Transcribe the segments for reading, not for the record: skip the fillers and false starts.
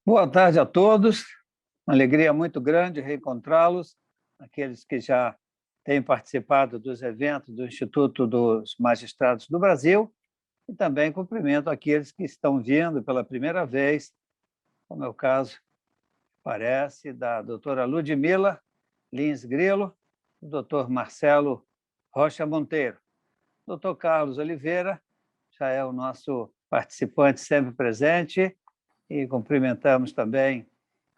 Boa tarde a todos. Uma alegria muito grande reencontrá-los, aqueles que já têm participado dos eventos do Instituto dos Magistrados do Brasil, e também cumprimento aqueles que estão vindo pela primeira vez, como é o caso, parece, da doutora Ludmila Lins Grilo, do doutor Marcelo Rocha Monteiro. O doutor Carlos Oliveira já é o nosso participante sempre presente, e cumprimentamos também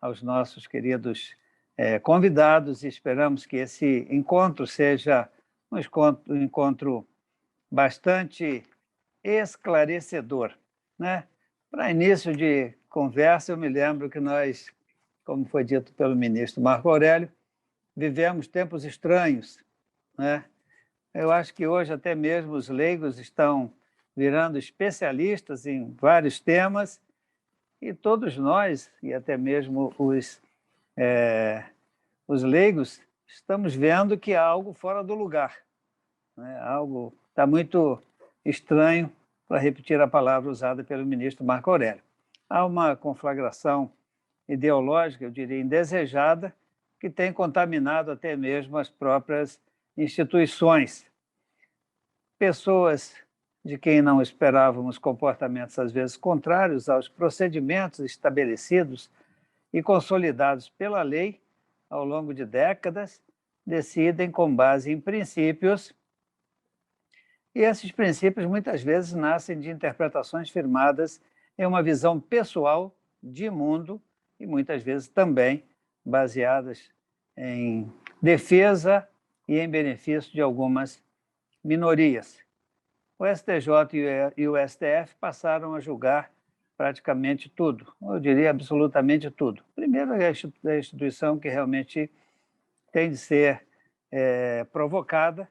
aos nossos queridos convidados e esperamos que esse encontro seja um encontro bastante esclarecedor, né? Para início de conversa, eu me lembro que nós, como foi dito pelo ministro Marco Aurélio, vivemos tempos estranhos, né? Eu acho que hoje até mesmo os leigos estão virando especialistas em vários temas e todos nós, e até mesmo os leigos, estamos vendo que há algo fora do lugar, né? Algo está muito estranho, para repetir a palavra usada pelo ministro Marco Aurélio. Há uma conflagração ideológica, eu diria, indesejada, que tem contaminado até mesmo as próprias instituições. Pessoas de quem não esperávamos comportamentos, às vezes, contrários aos procedimentos estabelecidos e consolidados pela lei ao longo de décadas, decidem com base em princípios, e esses princípios muitas vezes nascem de interpretações firmadas em uma visão pessoal de mundo e muitas vezes também baseadas em defesa e em benefício de algumas minorias. O STJ e o STF passaram a julgar praticamente tudo, eu diria absolutamente tudo. Primeiro, é a instituição que realmente tem de ser provocada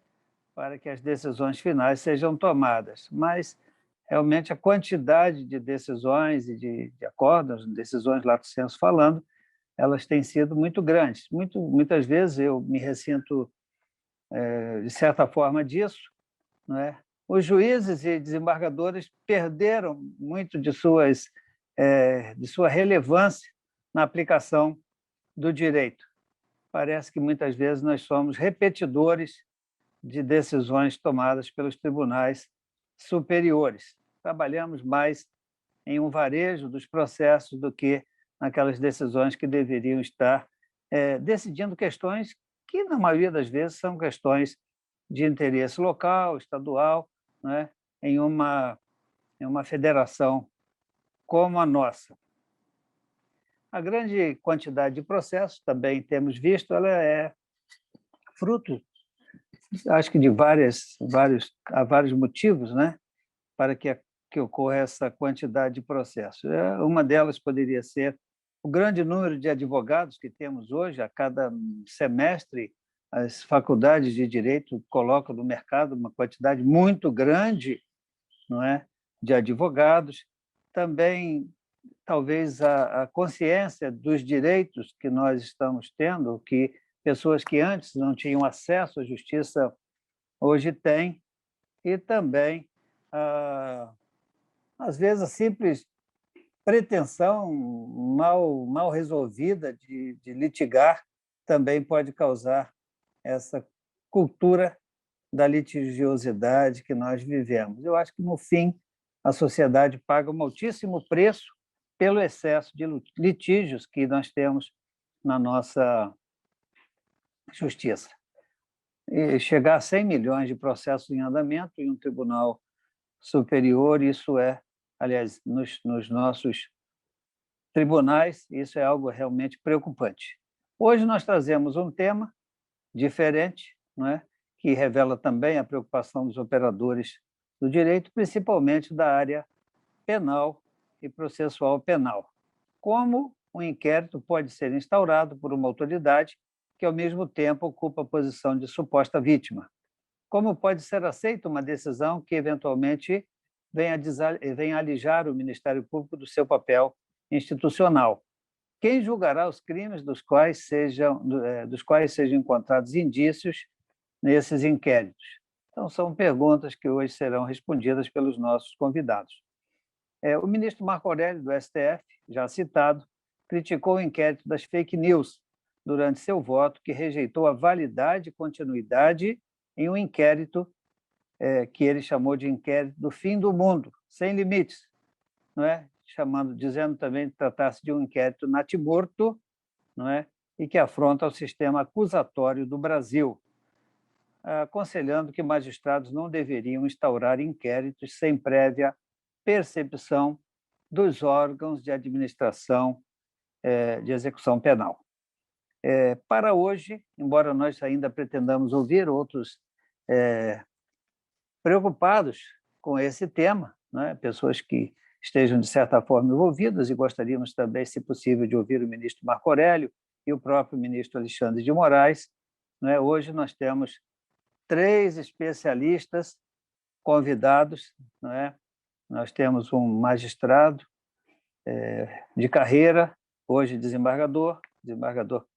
para que as decisões finais sejam tomadas, mas realmente a quantidade de decisões e de acordos, decisões lato sensu falando, elas têm sido muito grandes. Muitas vezes eu me ressinto, de certa forma, disso, não é? Os juízes e desembargadores perderam muito de sua relevância na aplicação do direito. Parece que muitas vezes nós somos repetidores de decisões tomadas pelos tribunais superiores. Trabalhamos mais em um varejo dos processos do que naquelas decisões que deveriam estar decidindo questões que, na maioria das vezes, são questões de interesse local, estadual, né, em uma federação como a nossa. A grande quantidade de processos, também temos visto, ela é fruto, acho que há vários motivos, né, para que ocorra essa quantidade de processos. Uma delas poderia ser o grande número de advogados que temos hoje. A cada semestre, as faculdades de direito colocam no mercado uma quantidade muito grande, não é, de advogados. Também, talvez, a consciência dos direitos que nós estamos tendo, que pessoas que antes não tinham acesso à justiça hoje têm, e também, às vezes, a simples pretensão mal resolvida de litigar também pode causar essa cultura da litigiosidade que nós vivemos. Eu acho que, no fim, a sociedade paga um altíssimo preço pelo excesso de litígios que nós temos na nossa justiça. E chegar a 100 milhões de processos em andamento em um tribunal superior, isso aliás, nos nossos tribunais, isso é algo realmente preocupante. Hoje nós trazemos um tema diferente, não é? Que revela também a preocupação dos operadores do direito, principalmente da área penal e processual penal. Como um inquérito pode ser instaurado por uma autoridade que, ao mesmo tempo, ocupa a posição de suposta vítima? Como pode ser aceita uma decisão que, eventualmente, venha alijar o Ministério Público do seu papel institucional? Quem julgará os crimes dos quais sejam encontrados indícios nesses inquéritos? Então, são perguntas que hoje serão respondidas pelos nossos convidados. O ministro Marco Aurélio, do STF, já citado, criticou o inquérito das fake news durante seu voto, que rejeitou a validade e continuidade em um inquérito que ele chamou de inquérito do fim do mundo, sem limites, não é? Dizendo também que tratasse de um inquérito natimorto, não é? E que afronta o sistema acusatório do Brasil, aconselhando que magistrados não deveriam instaurar inquéritos sem prévia percepção dos órgãos de administração de execução penal. Para hoje, embora nós ainda pretendamos ouvir outros preocupados com esse tema, né? Pessoas que estejam, de certa forma, envolvidas, e gostaríamos também, se possível, de ouvir o ministro Marco Aurélio e o próprio ministro Alexandre de Moraes. Né? Hoje nós temos 3 especialistas convidados. Né? Nós temos um magistrado de carreira, hoje desembargador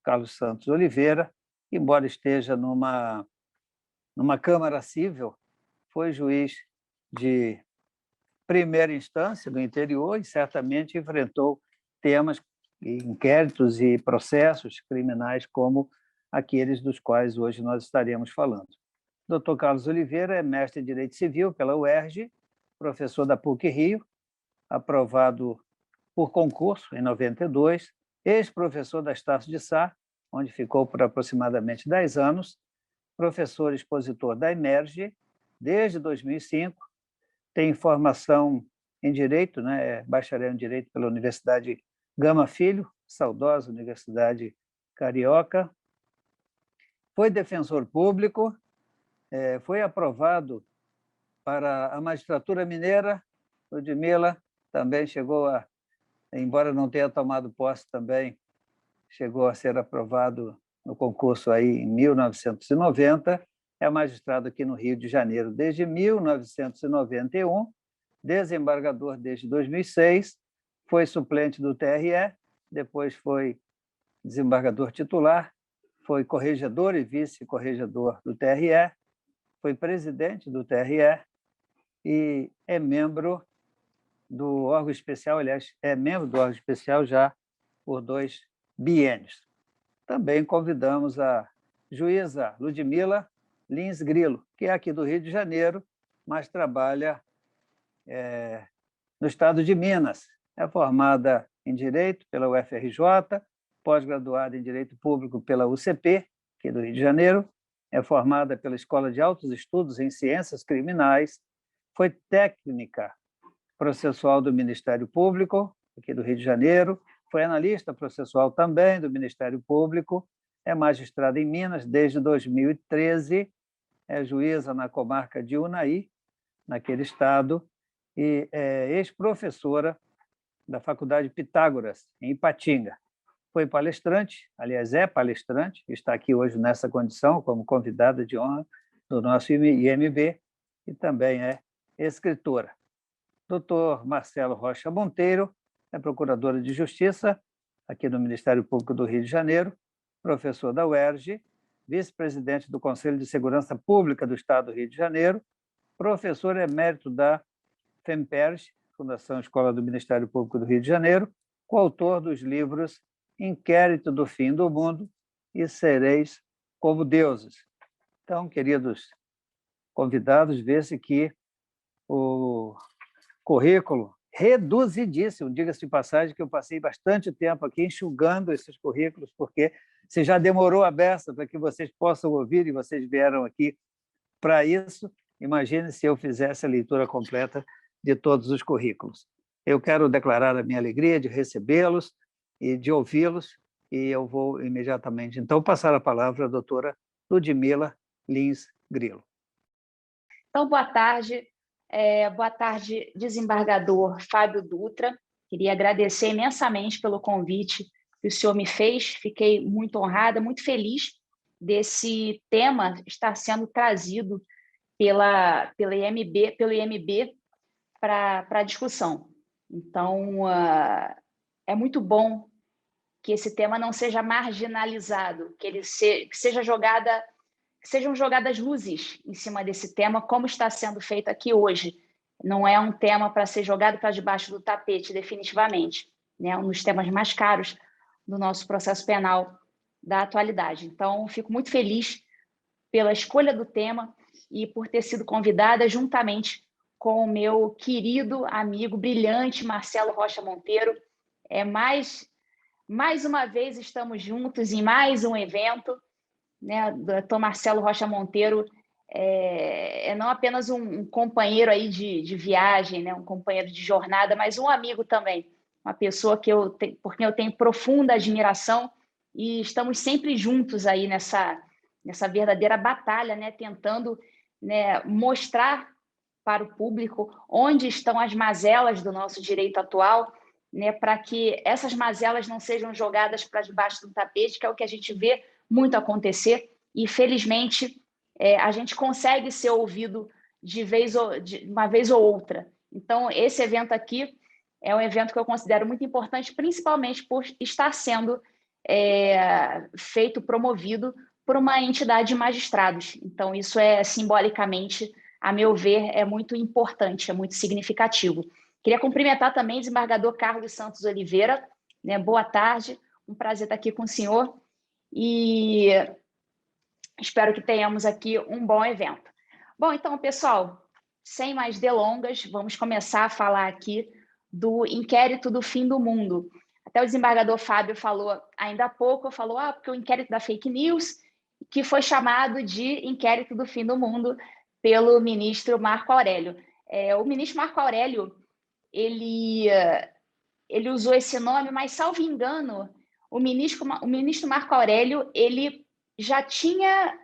Carlos Santos Oliveira, embora esteja numa Câmara Cível, foi juiz de primeira instância do interior e certamente enfrentou temas, inquéritos e processos criminais como aqueles dos quais hoje nós estaremos falando. Dr. Carlos Oliveira é mestre em Direito Civil pela UERJ, professor da PUC-Rio, aprovado por concurso em 92, ex-professor da Estácio de Sá, onde ficou por aproximadamente 10 anos, professor expositor da Emerge desde 2005, tem formação em Direito, né? É bacharel em Direito pela Universidade Gama Filho, saudosa Universidade Carioca, foi defensor público, foi aprovado para a magistratura mineira. Ludmila também chegou embora não tenha tomado posse também, chegou a ser aprovado no concurso aí em 1990, é magistrado aqui no Rio de Janeiro desde 1991, desembargador desde 2006, foi suplente do TRE, depois foi desembargador titular, foi corregedor e vice-corregedor do TRE, foi presidente do TRE e é membro do órgão especial, aliás, é membro do órgão especial já por 2 biênios. Também convidamos a juíza Ludmila Lins Grilo, que é aqui do Rio de Janeiro, mas trabalha no estado de Minas. É formada em Direito pela UFRJ, pós-graduada em Direito Público pela UCP, aqui do Rio de Janeiro, é formada pela Escola de Altos Estudos em Ciências Criminais, foi técnica processual do Ministério Público, aqui do Rio de Janeiro, foi analista processual também do Ministério Público, é magistrada em Minas desde 2013, é juíza na comarca de Unai, naquele estado, e é ex-professora da Faculdade Pitágoras, em Ipatinga. Foi palestrante, aliás, é palestrante, está aqui hoje nessa condição, como convidada de honra do nosso IMB, e também é escritora. Dr. Marcelo Rocha Monteiro é procuradora de Justiça aqui no Ministério Público do Rio de Janeiro, professor da UERJ, vice-presidente do Conselho de Segurança Pública do Estado do Rio de Janeiro, professor emérito da FEMPERJ, Fundação Escola do Ministério Público do Rio de Janeiro, coautor dos livros Inquérito do Fim do Mundo e Sereis como Deuses. Então, queridos convidados, vê-se que o currículo reduzidíssimo, diga-se de passagem que eu passei bastante tempo aqui enxugando esses currículos, porque se já demorou a beça para que vocês possam ouvir, e vocês vieram aqui para isso, imagine se eu fizesse a leitura completa de todos os currículos. Eu quero declarar a minha alegria de recebê-los e de ouvi-los, e eu vou imediatamente, então, passar a palavra à doutora Ludmila Lins Grilo. Então, boa tarde, desembargador Fábio Dutra. Queria agradecer imensamente pelo convite que o senhor me fez. Fiquei muito honrada, muito feliz desse tema estar sendo trazido pelo IMB para a discussão. Então, é muito bom que esse tema não seja marginalizado, que sejam jogadas luzes em cima desse tema, como está sendo feito aqui hoje. Não é um tema para ser jogado para debaixo do tapete, definitivamente. Né? Um dos temas mais caros do nosso processo penal da atualidade. Então, fico muito feliz pela escolha do tema e por ter sido convidada juntamente com o meu querido amigo, brilhante Marcelo Rocha Monteiro. Mais uma vez estamos juntos em mais um evento, né? O doutor Marcelo Rocha Monteiro é não apenas um companheiro aí de viagem, né? Um companheiro de jornada, mas um amigo também, uma pessoa por quem eu tenho profunda admiração, e estamos sempre juntos aí nessa verdadeira batalha, né? Tentando, né, mostrar para o público onde estão as mazelas do nosso direito atual, né, para que essas mazelas não sejam jogadas para debaixo do tapete, que é o que a gente vê muito acontecer, e felizmente a gente consegue ser ouvido de uma vez ou outra. Então, esse evento aqui é um evento que eu considero muito importante, principalmente por estar sendo promovido por uma entidade de magistrados. Então, isso simbolicamente, a meu ver, é muito importante, é muito significativo. Queria cumprimentar também o desembargador Carlos Santos Oliveira, né? Boa tarde, um prazer estar aqui com o senhor e espero que tenhamos aqui um bom evento. Bom, então, pessoal, sem mais delongas, vamos começar a falar aqui do inquérito do fim do mundo. Até o desembargador Fábio falou ainda há pouco, porque o inquérito da fake news, que foi chamado de inquérito do fim do mundo pelo ministro Marco Aurélio. O ministro Marco Aurélio, ele usou esse nome, mas, salvo engano, o ministro Marco Aurélio, ele já tinha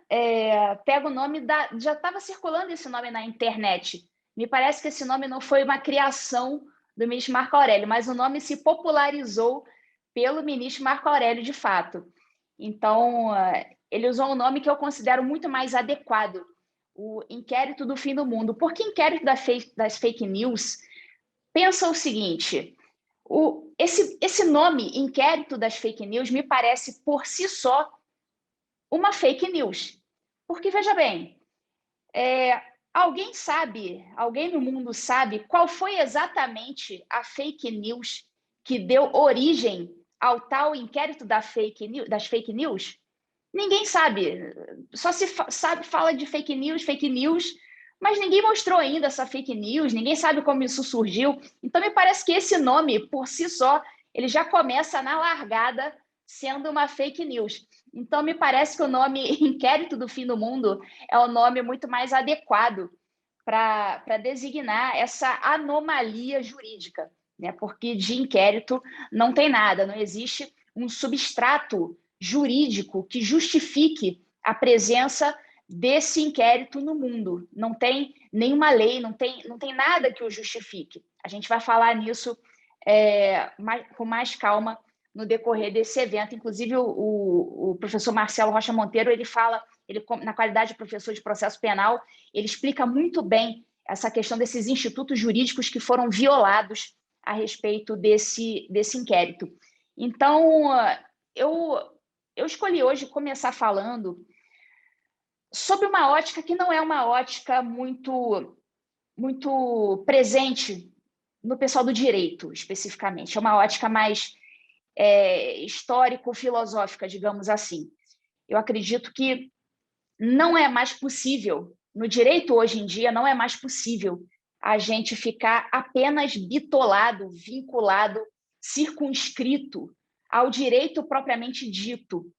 pego o nome já estava circulando esse nome na internet. Me parece que esse nome não foi uma criação do ministro Marco Aurélio, mas o nome se popularizou pelo ministro Marco Aurélio, de fato. Então, ele usou um nome que eu considero muito mais adequado, o inquérito do fim do mundo. Porque inquérito das fake news, pensa o seguinte: esse nome, inquérito das fake news, me parece por si só uma fake news. Porque, veja bem, alguém no mundo sabe qual foi exatamente a fake news que deu origem ao tal inquérito das fake news? Ninguém sabe. Só se fala de fake news, mas ninguém mostrou ainda essa fake news, ninguém sabe como isso surgiu. Então, me parece que esse nome, por si só, ele já começa na largada sendo uma fake news. Então, me parece que o nome Inquérito do Fim do Mundo é o nome muito mais adequado para designar essa anomalia jurídica, né? Porque de inquérito não tem nada, não existe um substrato jurídico que justifique a presença desse inquérito no mundo. Não tem nenhuma lei, não tem nada que o justifique. A gente vai falar nisso com mais calma no decorrer desse evento. Inclusive, o professor Marcelo Rocha Monteiro, ele na qualidade de professor de processo penal, ele explica muito bem essa questão desses institutos jurídicos que foram violados a respeito desse inquérito. Então, eu escolhi hoje começar falando sobre uma ótica que não é uma ótica muito presente no pessoal do direito, especificamente. É uma ótica mais histórico-filosófica, digamos assim. Eu acredito que não é mais possível, no direito hoje em dia, não é mais possível a gente ficar apenas bitolado, vinculado, circunscrito ao direito propriamente dito.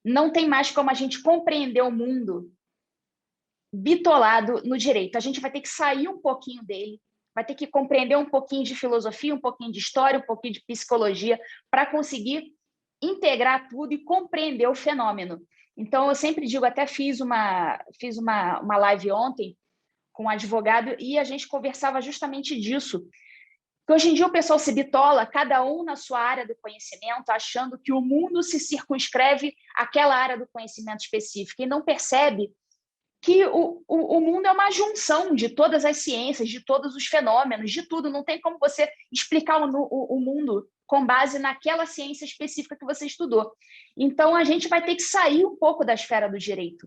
Não tem mais como a gente compreender o mundo bitolado no direito. A gente vai ter que sair um pouquinho dele, vai ter que compreender um pouquinho de filosofia, um pouquinho de história, um pouquinho de psicologia, para conseguir integrar tudo e compreender o fenômeno. Então, eu sempre digo, até fiz uma live ontem com um advogado e a gente conversava justamente disso. Que hoje em dia o pessoal se bitola, cada um na sua área do conhecimento, achando que o mundo se circunscreve àquela área do conhecimento específica e não percebe que o mundo é uma junção de todas as ciências, de todos os fenômenos, de tudo. Não tem como você explicar o mundo com base naquela ciência específica que você estudou. Então, a gente vai ter que sair um pouco da esfera do direito.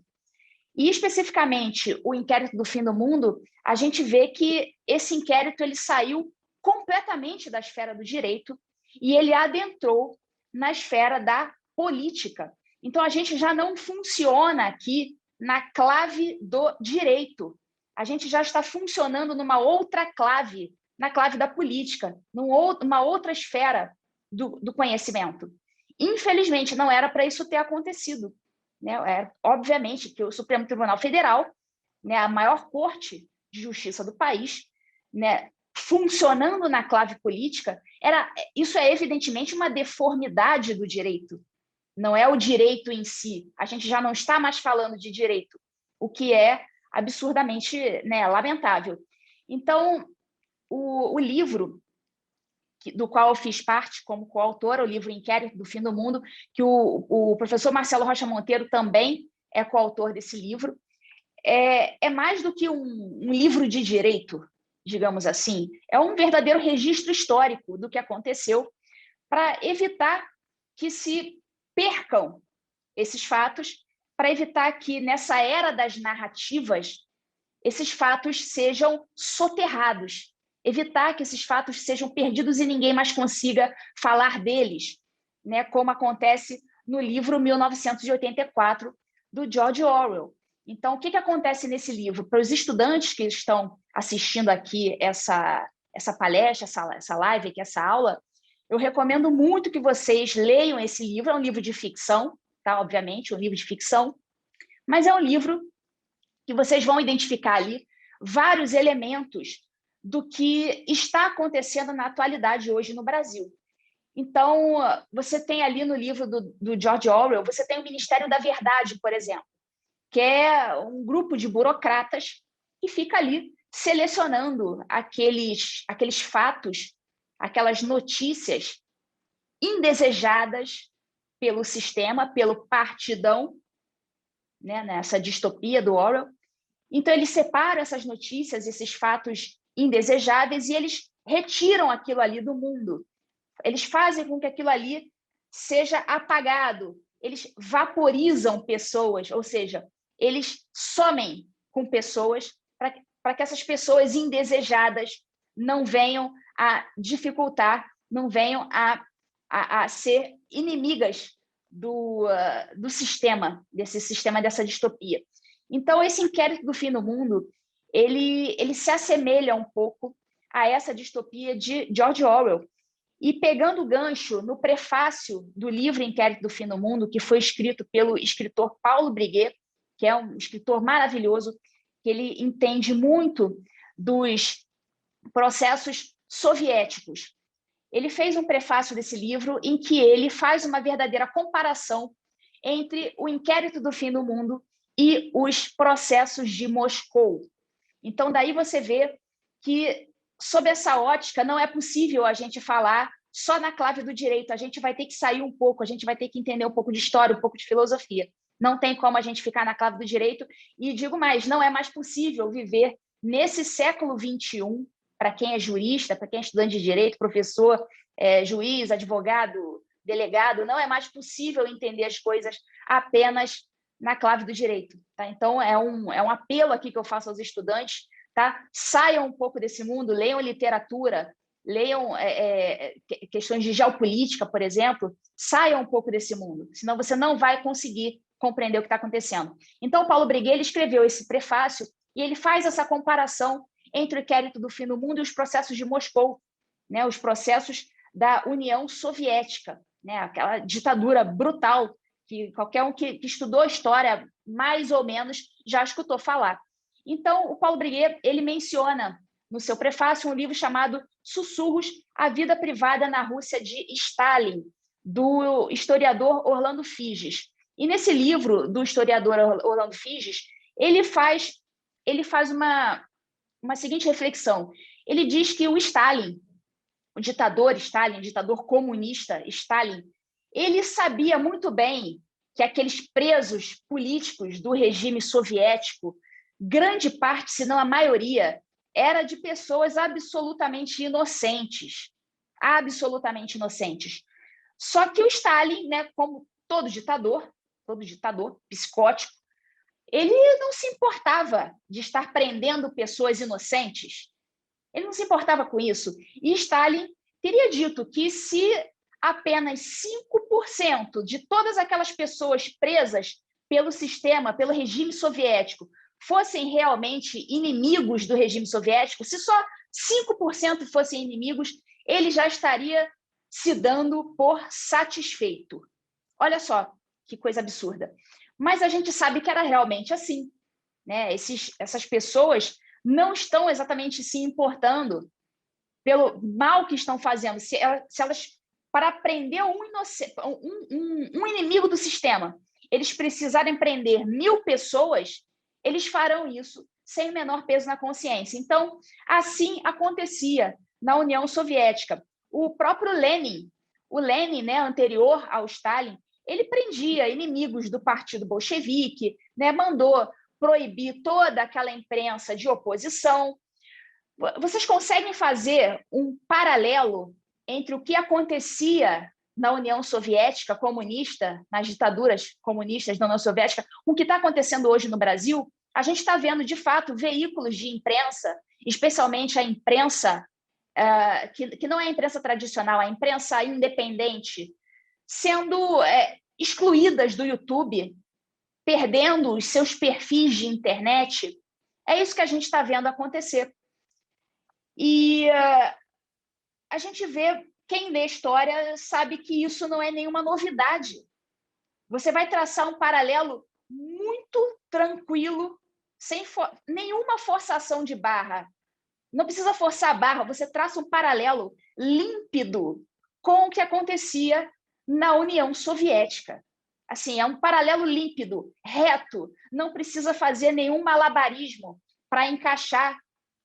E, especificamente, o inquérito do fim do mundo, a gente vê que esse inquérito ele saiu completamente da esfera do direito e ele adentrou na esfera da política. Então, a gente já não funciona aqui na clave do direito. A gente já está funcionando numa outra clave, na clave da política, numa outra esfera do conhecimento. Infelizmente, não era para isso ter acontecido, né? Obviamente que o Supremo Tribunal Federal, né, a maior corte de justiça do país, né, funcionando na clave política, isso é evidentemente uma deformidade do direito. Não é o direito em si. A gente já não está mais falando de direito, o que é absurdamente, né, lamentável. Então, o livro do qual eu fiz parte como coautora, o livro Inquérito do Fim do Mundo, que o professor Marcelo Rocha Monteiro também é coautor desse livro, é mais do que um livro de direito, digamos assim. É um verdadeiro registro histórico do que aconteceu para evitar que se percam esses fatos, para evitar que, nessa era das narrativas, esses fatos sejam soterrados, evitar que esses fatos sejam perdidos e ninguém mais consiga falar deles, né, como acontece no livro 1984, do George Orwell. Então, o que acontece nesse livro? Para os estudantes que estão assistindo aqui essa palestra, essa live, aqui, essa aula, eu recomendo muito que vocês leiam esse livro. É um livro de ficção, tá? Obviamente, um livro de ficção, mas é um livro que vocês vão identificar ali vários elementos do que está acontecendo na atualidade hoje no Brasil. Então, você tem ali no livro do George Orwell, você tem o Ministério da Verdade, por exemplo, que é um grupo de burocratas que fica ali selecionando aqueles fatos, aquelas notícias indesejadas pelo sistema, pelo partidão, né, nessa distopia do Orwell. Então, eles separam essas notícias, esses fatos indesejáveis, e eles retiram aquilo ali do mundo. Eles fazem com que aquilo ali seja apagado. Eles vaporizam pessoas, ou seja, eles somem com pessoas para que essas pessoas indesejadas não venham a dificultar, não venham a ser inimigas do sistema, desse sistema, dessa distopia. Então, esse Inquérito do Fim do Mundo, ele se assemelha um pouco a essa distopia de George Orwell. E pegando o gancho no prefácio do livro Inquérito do Fim do Mundo, que foi escrito pelo escritor Paulo Breguet, que é um escritor maravilhoso, que ele entende muito dos processos soviéticos. Ele fez um prefácio desse livro em que ele faz uma verdadeira comparação entre o Inquérito do Fim do Mundo e os processos de Moscou. Então, daí você vê que, sob essa ótica, não é possível a gente falar só na clave do direito. A gente vai ter que sair um pouco, a gente vai ter que entender um pouco de história, um pouco de filosofia. Não tem como a gente ficar na clave do direito. E digo mais, não é mais possível viver nesse século XXI, para quem é jurista, para quem é estudante de direito, professor, juiz, advogado, delegado, não é mais possível entender as coisas apenas na clave do direito. Tá? Então, é um apelo aqui que eu faço aos estudantes, tá? Saiam um pouco desse mundo, leiam literatura, leiam questões de geopolítica, por exemplo, saiam um pouco desse mundo, senão você não vai conseguir compreender o que está acontecendo. Então, o Paulo Breguet, ele escreveu esse prefácio e ele faz essa comparação entre o Inquérito do Fim do Mundo e os processos de Moscou, né? Os processos da União Soviética, né? Aquela ditadura brutal que qualquer um que estudou história, mais ou menos, já escutou falar. Então, o Paulo Breguet, ele menciona no seu prefácio um livro chamado Sussurros, a Vida Privada na Rússia de Stalin, do historiador Orlando Figes. E nesse livro do historiador Orlando Figes, ele faz uma seguinte reflexão. Ele diz que o Stalin, o ditador comunista Stalin, ele sabia muito bem que aqueles presos políticos do regime soviético, grande parte, se não a maioria, era de pessoas absolutamente inocentes. Absolutamente inocentes. Só que o Stalin, né, como todo ditador psicótico, ele não se importava de estar prendendo pessoas inocentes. Ele não se importava com isso. E Stalin teria dito que se apenas 5% de todas aquelas pessoas presas pelo sistema, pelo regime soviético, fossem realmente inimigos do regime soviético, se só 5% fossem inimigos, ele já estaria se dando por satisfeito. Olha só que coisa absurda. Mas a gente sabe que era realmente assim, né? Essas pessoas não estão exatamente se importando pelo mal que estão fazendo. Se elas, para prender um inimigo do sistema, eles precisarem prender 1000 pessoas, eles farão isso sem o menor peso na consciência. Então, assim acontecia na União Soviética. O próprio Lenin, né, anterior ao Stalin, ele prendia inimigos do partido bolchevique, né, mandou proibir toda aquela imprensa de oposição. Vocês conseguem fazer um paralelo entre o que acontecia na União Soviética comunista, nas ditaduras comunistas da União Soviética, com o que está acontecendo hoje no Brasil? A gente está vendo, de fato, veículos de imprensa, especialmente a imprensa, que não é a imprensa tradicional, a imprensa independente, sendo excluídas do YouTube, perdendo os seus perfis de internet. É isso que a gente está vendo acontecer. E a gente vê, quem lê história sabe que isso não é nenhuma novidade. Você vai traçar um paralelo muito tranquilo, sem nenhuma forçação de barra. Não precisa forçar a barra, você traça um paralelo límpido com o que acontecia na União Soviética. Assim, é um paralelo límpido, reto, não precisa fazer nenhum malabarismo para encaixar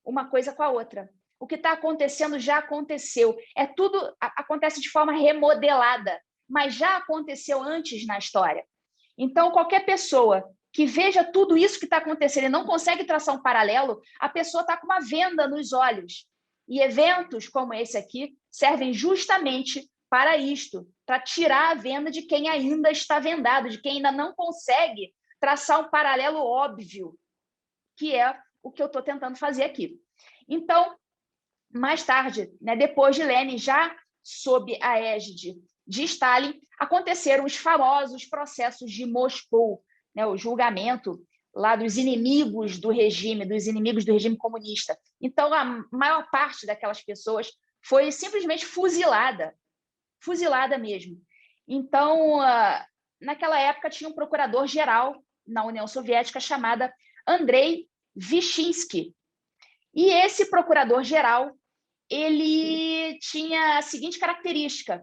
uma coisa com a outra. O que está acontecendo já aconteceu. Tudo acontece de forma remodelada, mas já aconteceu antes na história. Então, qualquer pessoa que veja tudo isso que está acontecendo e não consegue traçar um paralelo, a pessoa está com uma venda nos olhos. E eventos como esse aqui servem justamente para isto, para tirar a venda de quem ainda está vendado, de quem ainda não consegue traçar um paralelo óbvio, que é o que eu estou tentando fazer aqui. Então, mais tarde, né, depois de Lenin, já sob a égide de Stalin, aconteceram os famosos processos de Moscou, né, o julgamento lá dos inimigos do regime comunista. Então, a maior parte daquelas pessoas foi simplesmente fuzilada mesmo. Então, naquela época, tinha um procurador-geral na União Soviética chamado Andrei Vyshinsky. E esse procurador-geral, ele tinha a seguinte característica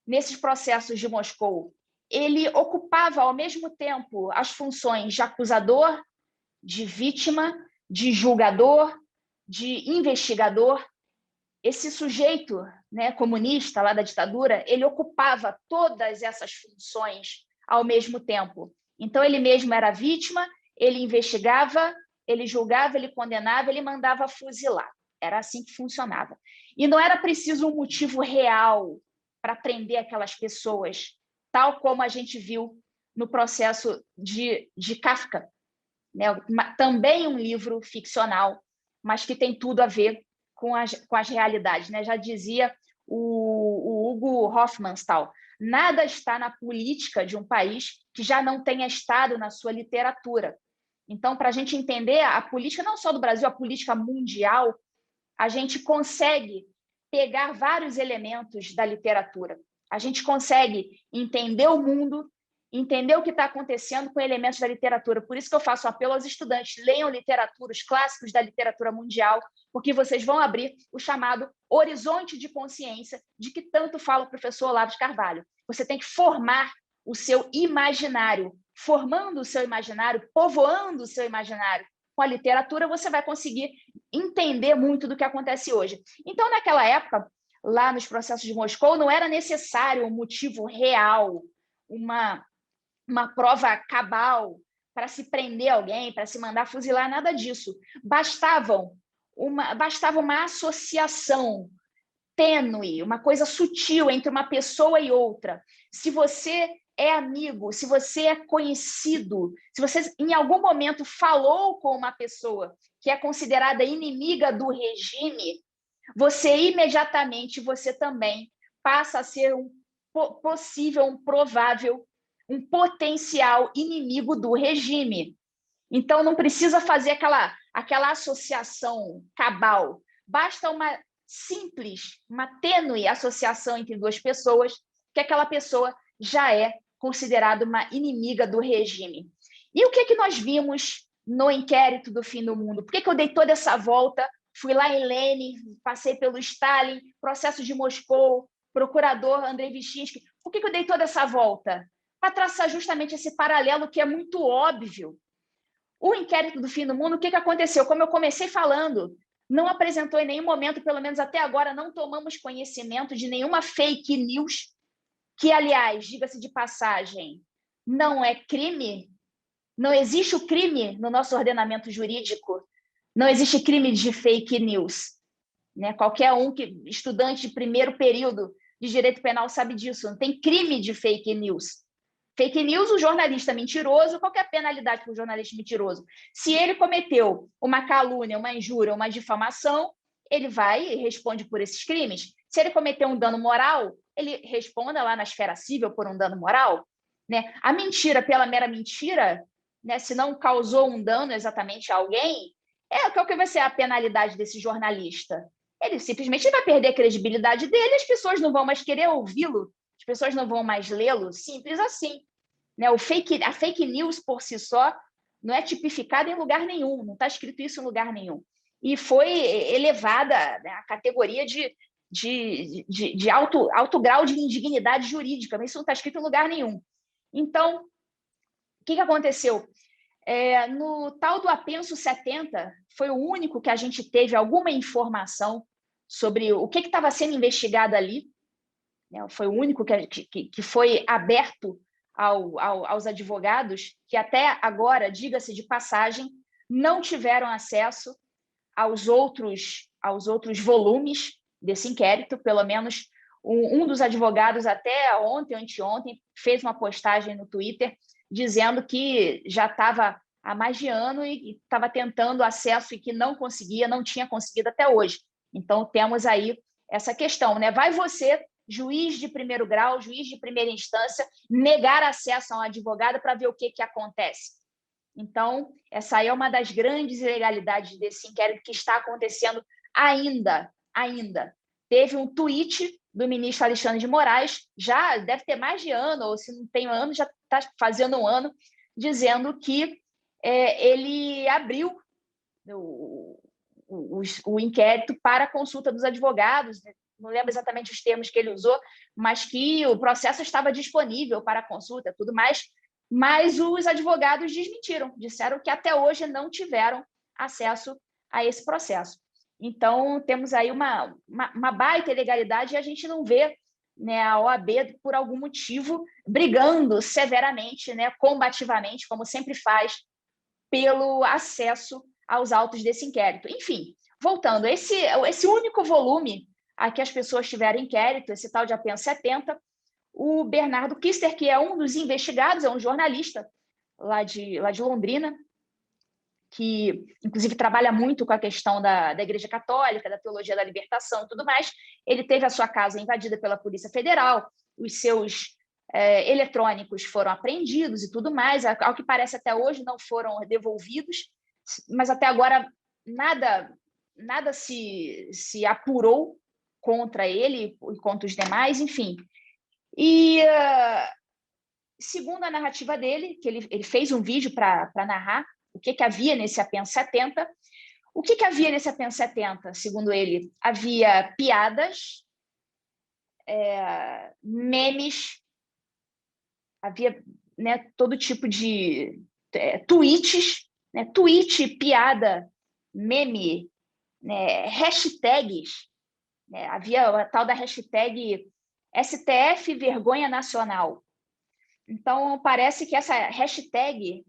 nesses processos de Moscou: ele ocupava ao mesmo tempo as funções de acusador, de vítima, de julgador, de investigador. Esse sujeito, né, comunista lá da ditadura, ele ocupava todas essas funções ao mesmo tempo. Então, ele mesmo era vítima, ele investigava, ele julgava, ele condenava, ele mandava fuzilar. Era assim que funcionava. E não era preciso um motivo real para prender aquelas pessoas, tal como a gente viu no processo de Kafka, né? Também um livro ficcional, mas que tem tudo a ver com as realidades, né? Já dizia o Hugo Hofmannsthal: nada está na política de um país que já não tenha estado na sua literatura. Então, para a gente entender a política, não só do Brasil, a política mundial, a gente consegue pegar vários elementos da literatura. A gente consegue entender o mundo, entender o que está acontecendo com elementos da literatura. Por isso que eu faço um apelo aos estudantes: leiam literatura, os clássicos da literatura mundial, porque vocês vão abrir o chamado horizonte de consciência de que tanto fala o professor Olavo de Carvalho. Você tem que formar o seu imaginário. Formando o seu imaginário, povoando o seu imaginário com a literatura, você vai conseguir entender muito do que acontece hoje. Então, naquela época, lá nos processos de Moscou, não era necessário um motivo real, uma prova cabal para se prender alguém, para se mandar fuzilar, nada disso. Bastava uma associação tênue, uma coisa sutil entre uma pessoa e outra. Se você é amigo, se você é conhecido, se você em algum momento falou com uma pessoa que é considerada inimiga do regime, você imediatamente, você também passa a ser possível, um provável, um potencial inimigo do regime. Então, não precisa fazer aquela associação cabal. Basta uma simples, uma tênue associação entre duas pessoas, que aquela pessoa já é considerada uma inimiga do regime. E o que nós vimos no inquérito do Fim do Mundo? Por que eu dei toda essa volta? Fui lá em Lenin, passei pelo Stalin, processo de Moscou, procurador Andrei Vyshinsky. Por que eu dei toda essa volta? Para traçar justamente esse paralelo que é muito óbvio. O inquérito do Fim do Mundo, o que aconteceu? Como eu comecei falando, não apresentou em nenhum momento, pelo menos até agora, não tomamos conhecimento de nenhuma fake news, que, aliás, diga-se de passagem, não é crime. Não existe o crime no nosso ordenamento jurídico. Não existe crime de fake news. Né? Qualquer estudante de primeiro período de direito penal sabe disso. Não tem crime de fake news. Fake news, o jornalista mentiroso, qual que é a penalidade para o jornalista mentiroso? Se ele cometeu uma calúnia, uma injúria, uma difamação, ele vai e responde por esses crimes. Se ele cometeu um dano moral, ele responda lá na esfera civil por um dano moral. Né? A mentira pela mera mentira, né, se não causou um dano exatamente a alguém, qual que vai ser a penalidade desse jornalista? Ele simplesmente vai perder a credibilidade dele, as pessoas não vão mais querer ouvi-lo, as pessoas não vão mais lê-lo, simples assim. Né? A fake news por si só não é tipificada em lugar nenhum, não está escrito isso em lugar nenhum. E foi elevada, né, a categoria de alto grau de indignidade jurídica, mas isso não está escrito em lugar nenhum. Então, o que aconteceu? No tal do Apenso 70, foi o único que a gente teve alguma informação sobre o que estava sendo investigado ali. Né? Foi o único que foi aberto aos advogados, que até agora, diga-se de passagem, não tiveram acesso aos outros volumes desse inquérito. Pelo menos um dos advogados, até ontem, anteontem, fez uma postagem no Twitter dizendo que já estava há mais de ano e estava tentando acesso e que não tinha conseguido até hoje. Então, temos aí essa questão, né? Vai você, juiz de primeiro grau, juiz de primeira instância, negar acesso a um advogado para ver o que acontece. Então, essa aí é uma das grandes ilegalidades desse inquérito que está acontecendo ainda. Teve um tweet do ministro Alexandre de Moraes, já deve ter mais de ano, ou se não tem um ano, já está fazendo um ano, dizendo que ele abriu o inquérito para a consulta dos advogados, né? Não lembro exatamente os termos que ele usou, mas que o processo estava disponível para consulta, tudo mais, mas os advogados desmentiram, disseram que até hoje não tiveram acesso a esse processo. Então, temos aí uma baita ilegalidade e a gente não vê, né, a OAB, por algum motivo, brigando severamente, né, combativamente, como sempre faz, pelo acesso aos autos desse inquérito. Enfim, voltando, esse único volume a que as pessoas tiveram inquérito, esse tal de Apenso 70, o Bernardo Kister, que é um dos investigados, é um jornalista lá de Londrina, que, inclusive, trabalha muito com a questão da Igreja Católica, da teologia da libertação e tudo mais. Ele teve a sua casa invadida pela Polícia Federal, os seus eletrônicos foram apreendidos e tudo mais. Ao que parece, até hoje não foram devolvidos, mas até agora nada se apurou contra ele e contra os demais, enfim. E, segundo a narrativa dele, que ele fez um vídeo para narrar o que havia nesse Apenso 70. O que havia nesse Apenso 70, segundo ele? Havia piadas, memes, havia, né, todo tipo de tweets, né, tweet, piada, meme, né, hashtags. Né, havia a tal da hashtag STF Vergonha Nacional. Então, parece que essa hashtag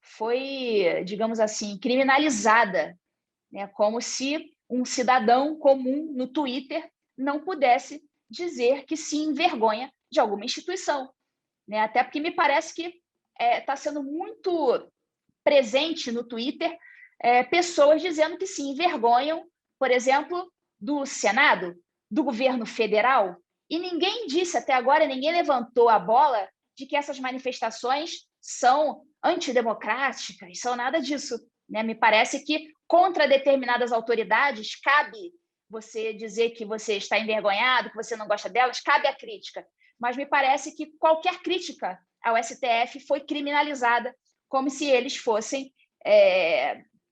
foi, digamos assim, criminalizada, né? Como se um cidadão comum no Twitter não pudesse dizer que se envergonha de alguma instituição, né? Até porque me parece que está sendo muito presente no Twitter pessoas dizendo que se envergonham, por exemplo, do Senado, do governo federal, E ninguém disse até agora, ninguém levantou a bola de que essas manifestações são antidemocráticas, são nada disso, né? Me parece que contra determinadas autoridades cabe você dizer que você está envergonhado, que você não gosta delas, cabe a crítica. Mas me parece que qualquer crítica ao STF foi criminalizada, como se eles fossem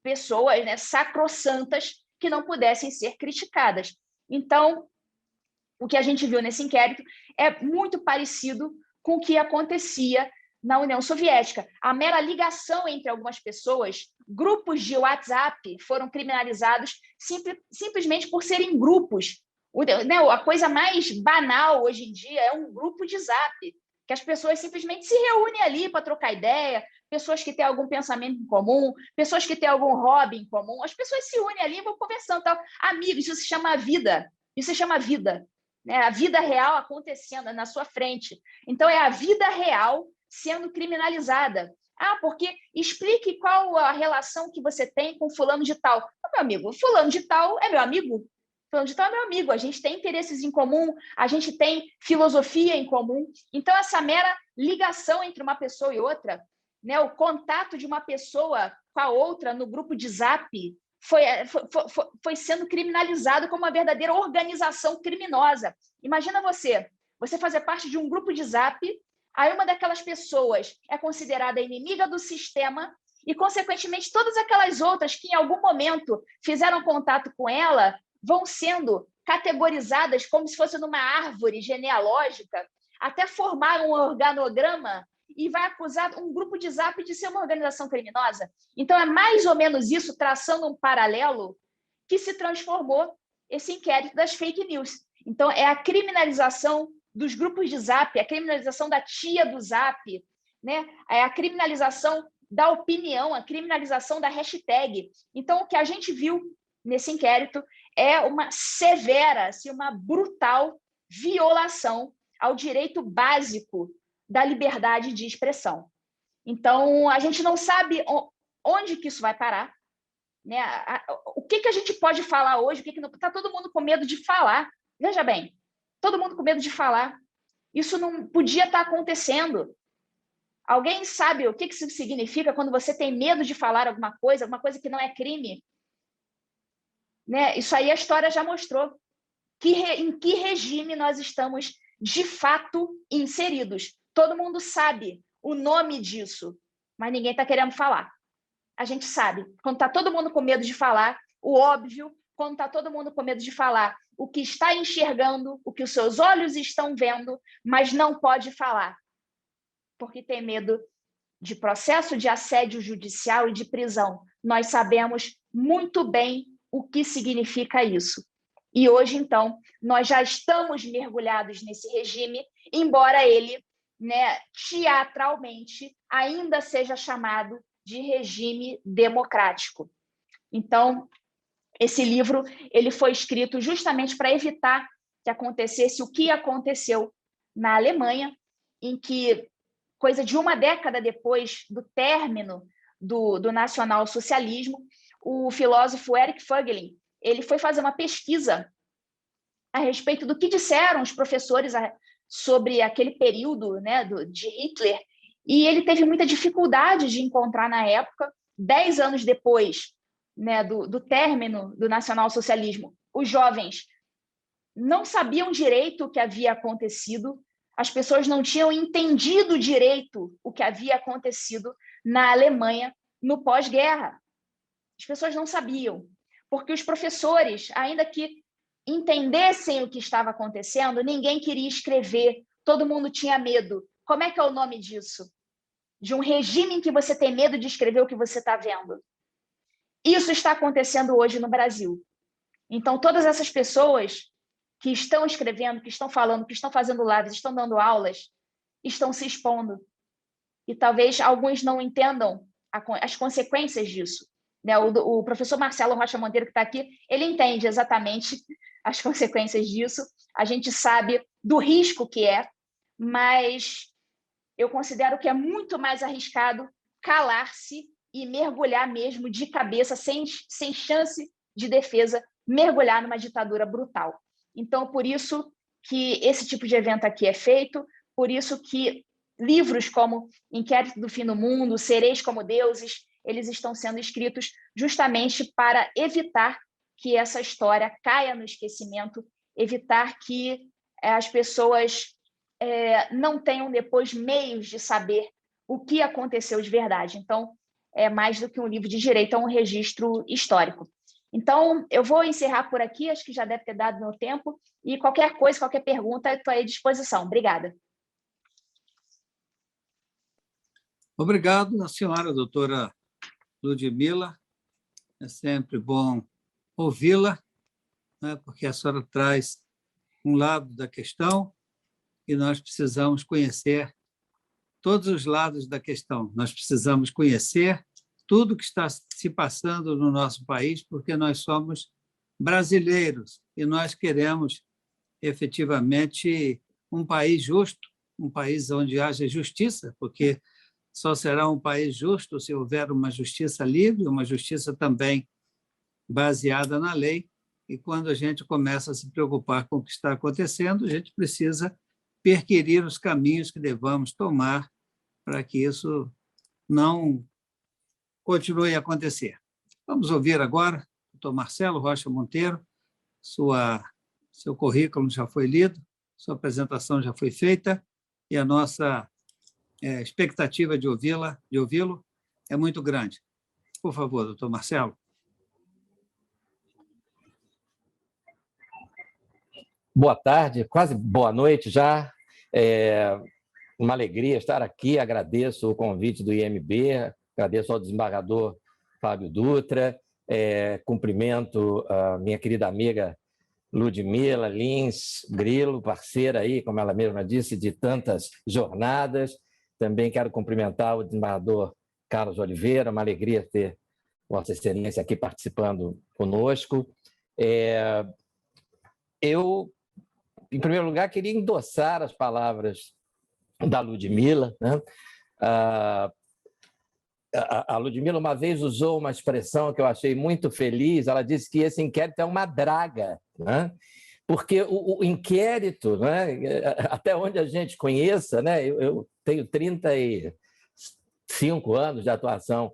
pessoas, né, sacrossantas que não pudessem ser criticadas. Então, o que a gente viu nesse inquérito é muito parecido com o que acontecia na União Soviética. A mera ligação entre algumas pessoas, grupos de WhatsApp foram criminalizados simplesmente por serem grupos. A coisa mais banal hoje em dia é um grupo de Zap, que as pessoas simplesmente se reúnem ali para trocar ideia, pessoas que têm algum pensamento em comum, pessoas que têm algum hobby em comum, as pessoas se unem ali e vão conversando. Tal. Amigos, isso se chama vida. Isso se chama vida. Né? A vida real acontecendo na sua frente. Então, é a vida real sendo criminalizada. Ah, porque explique qual a relação que você tem com fulano de tal. Meu amigo, fulano de tal é meu amigo. Fulano de tal é meu amigo. A gente tem interesses em comum, a gente tem filosofia em comum. Então, essa mera ligação entre uma pessoa e outra, né, o contato de uma pessoa com a outra no grupo de Zap foi sendo criminalizado como uma verdadeira organização criminosa. Imagina você fazer parte de um grupo de Zap, aí uma daquelas pessoas é considerada inimiga do sistema e, consequentemente, todas aquelas outras que em algum momento fizeram contato com ela vão sendo categorizadas como se fosse numa árvore genealógica, até formar um organograma e vai acusar um grupo de Zap de ser uma organização criminosa. Então, é mais ou menos isso, traçando um paralelo, que se transformou esse inquérito das fake news. Então, é a criminalização dos grupos de Zap, a criminalização da tia do Zap, né? É a criminalização da opinião, a criminalização da hashtag. Então, o que a gente viu nesse inquérito é uma severa, assim, uma brutal violação ao direito básico da liberdade de expressão. Então, a gente não sabe onde que isso vai parar, né? O que a gente pode falar hoje, o que não... Está todo mundo com medo de falar. Veja bem, todo mundo com medo de falar. Isso não podia estar acontecendo. Alguém sabe o que isso significa quando você tem medo de falar alguma coisa que não é crime? Né? Isso aí a história já mostrou. Em que regime nós estamos, de fato, inseridos. Todo mundo sabe o nome disso, mas ninguém está querendo falar. A gente sabe. Quando está todo mundo com medo de falar, o óbvio, quando está todo mundo com medo de falar o que está enxergando, o que os seus olhos estão vendo, mas não pode falar, porque tem medo de processo de assédio judicial e de prisão. Nós sabemos muito bem o que significa isso. E hoje, então, nós já estamos mergulhados nesse regime, embora ele, né, teatralmente ainda seja chamado de regime democrático. Então, esse livro ele foi escrito justamente para evitar que acontecesse o que aconteceu na Alemanha, em que, coisa de uma década depois do término do nacionalsocialismo, o filósofo Eric Voegelin ele foi fazer uma pesquisa a respeito do que disseram os professores sobre aquele período, né, de Hitler, e ele teve muita dificuldade de encontrar na época, 10 anos depois, né, do término do nacionalsocialismo, os jovens não sabiam direito o que havia acontecido, as pessoas não tinham entendido direito o que havia acontecido na Alemanha no pós-guerra. As pessoas não sabiam, porque os professores, ainda que entendessem o que estava acontecendo, ninguém queria escrever, todo mundo tinha medo. Como é que é o nome disso? De um regime em que você tem medo de escrever o que você está vendo. Isso está acontecendo hoje no Brasil. Então, todas essas pessoas que estão escrevendo, que estão falando, que estão fazendo lives, estão dando aulas, estão se expondo. E talvez alguns não entendam as consequências disso. Né? O professor Marcelo Rocha Monteiro, que está aqui, ele entende exatamente as consequências disso. A gente sabe do risco que é, mas eu considero que é muito mais arriscado calar-se e mergulhar mesmo de cabeça, sem chance de defesa, mergulhar numa ditadura brutal. Então, por isso que esse tipo de evento aqui é feito, por isso que livros como Inquérito do Fim do Mundo, Sereis como Deuses, eles estão sendo escritos justamente para evitar que essa história caia no esquecimento, evitar que as pessoas não tenham depois meios de saber o que aconteceu de verdade. Então, é mais do que um livro de direito, é um registro histórico. Então, eu vou encerrar por aqui, acho que já deve ter dado meu tempo, e qualquer coisa, qualquer pergunta, estou à disposição. Obrigada. Obrigado, a senhora, doutora Ludmila. É sempre bom ouvi-la, né, porque a senhora traz um lado da questão e nós precisamos conhecer todos os lados da questão. Nós precisamos conhecer tudo que está se passando no nosso país, porque nós somos brasileiros e nós queremos efetivamente um país justo, um país onde haja justiça, porque só será um país justo se houver uma justiça livre, uma justiça também baseada na lei. E quando a gente começa a se preocupar com o que está acontecendo, a gente precisa perquirir os caminhos que devamos tomar para que isso não continue a acontecer. Vamos ouvir agora o doutor Marcelo Rocha Monteiro. Seu currículo já foi lido, sua apresentação já foi feita e a nossa expectativa de ouvi-lo é muito grande. Por favor, doutor Marcelo. Boa tarde, quase boa noite já. Uma alegria estar aqui, agradeço o convite do IMB, agradeço ao desembargador Fábio Dutra, cumprimento a minha querida amiga Ludmila Lins Grilo, parceira aí, como ela mesma disse, de tantas jornadas. Também quero cumprimentar o desembargador Carlos Oliveira, uma alegria ter Vossa Excelência aqui participando conosco. Eu, em primeiro lugar, queria endossar as palavras da Ludmila, né? A Ludmila uma vez usou uma expressão que eu achei muito feliz. Ela disse que esse inquérito é uma draga, né? Porque o inquérito, né, até onde a gente conheça, né, eu tenho 35 anos de atuação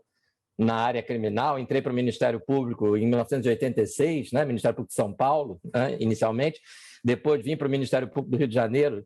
na área criminal, entrei para o Ministério Público em 1986, né, Ministério Público de São Paulo, né, inicialmente, depois vim para o Ministério Público do Rio de Janeiro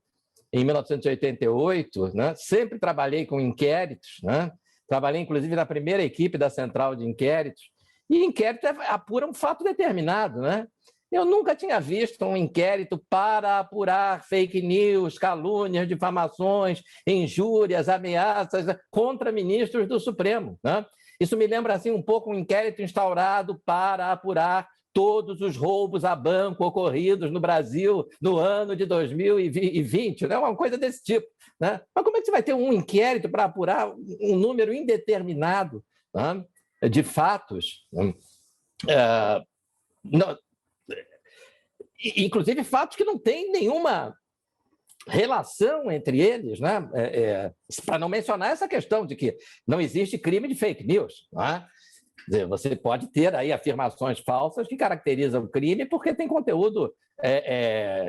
em 1988, né, sempre trabalhei com inquéritos, né, trabalhei inclusive na primeira equipe da Central de Inquéritos, e inquérito apura um fato determinado, né? Eu nunca tinha visto um inquérito para apurar fake news, calúnias, difamações, injúrias, ameaças contra ministros do Supremo, né? Isso me lembra assim, um pouco um inquérito instaurado para apurar todos os roubos a banco ocorridos no Brasil no ano de 2020, né? Uma coisa desse tipo, né? Mas como é que você vai ter um inquérito para apurar um número indeterminado, né, de fatos? Não, inclusive fatos que não têm nenhuma relação entre eles, né? Para não mencionar essa questão de que não existe crime de fake news, né? Você pode ter aí afirmações falsas que caracterizam o crime porque tem conteúdo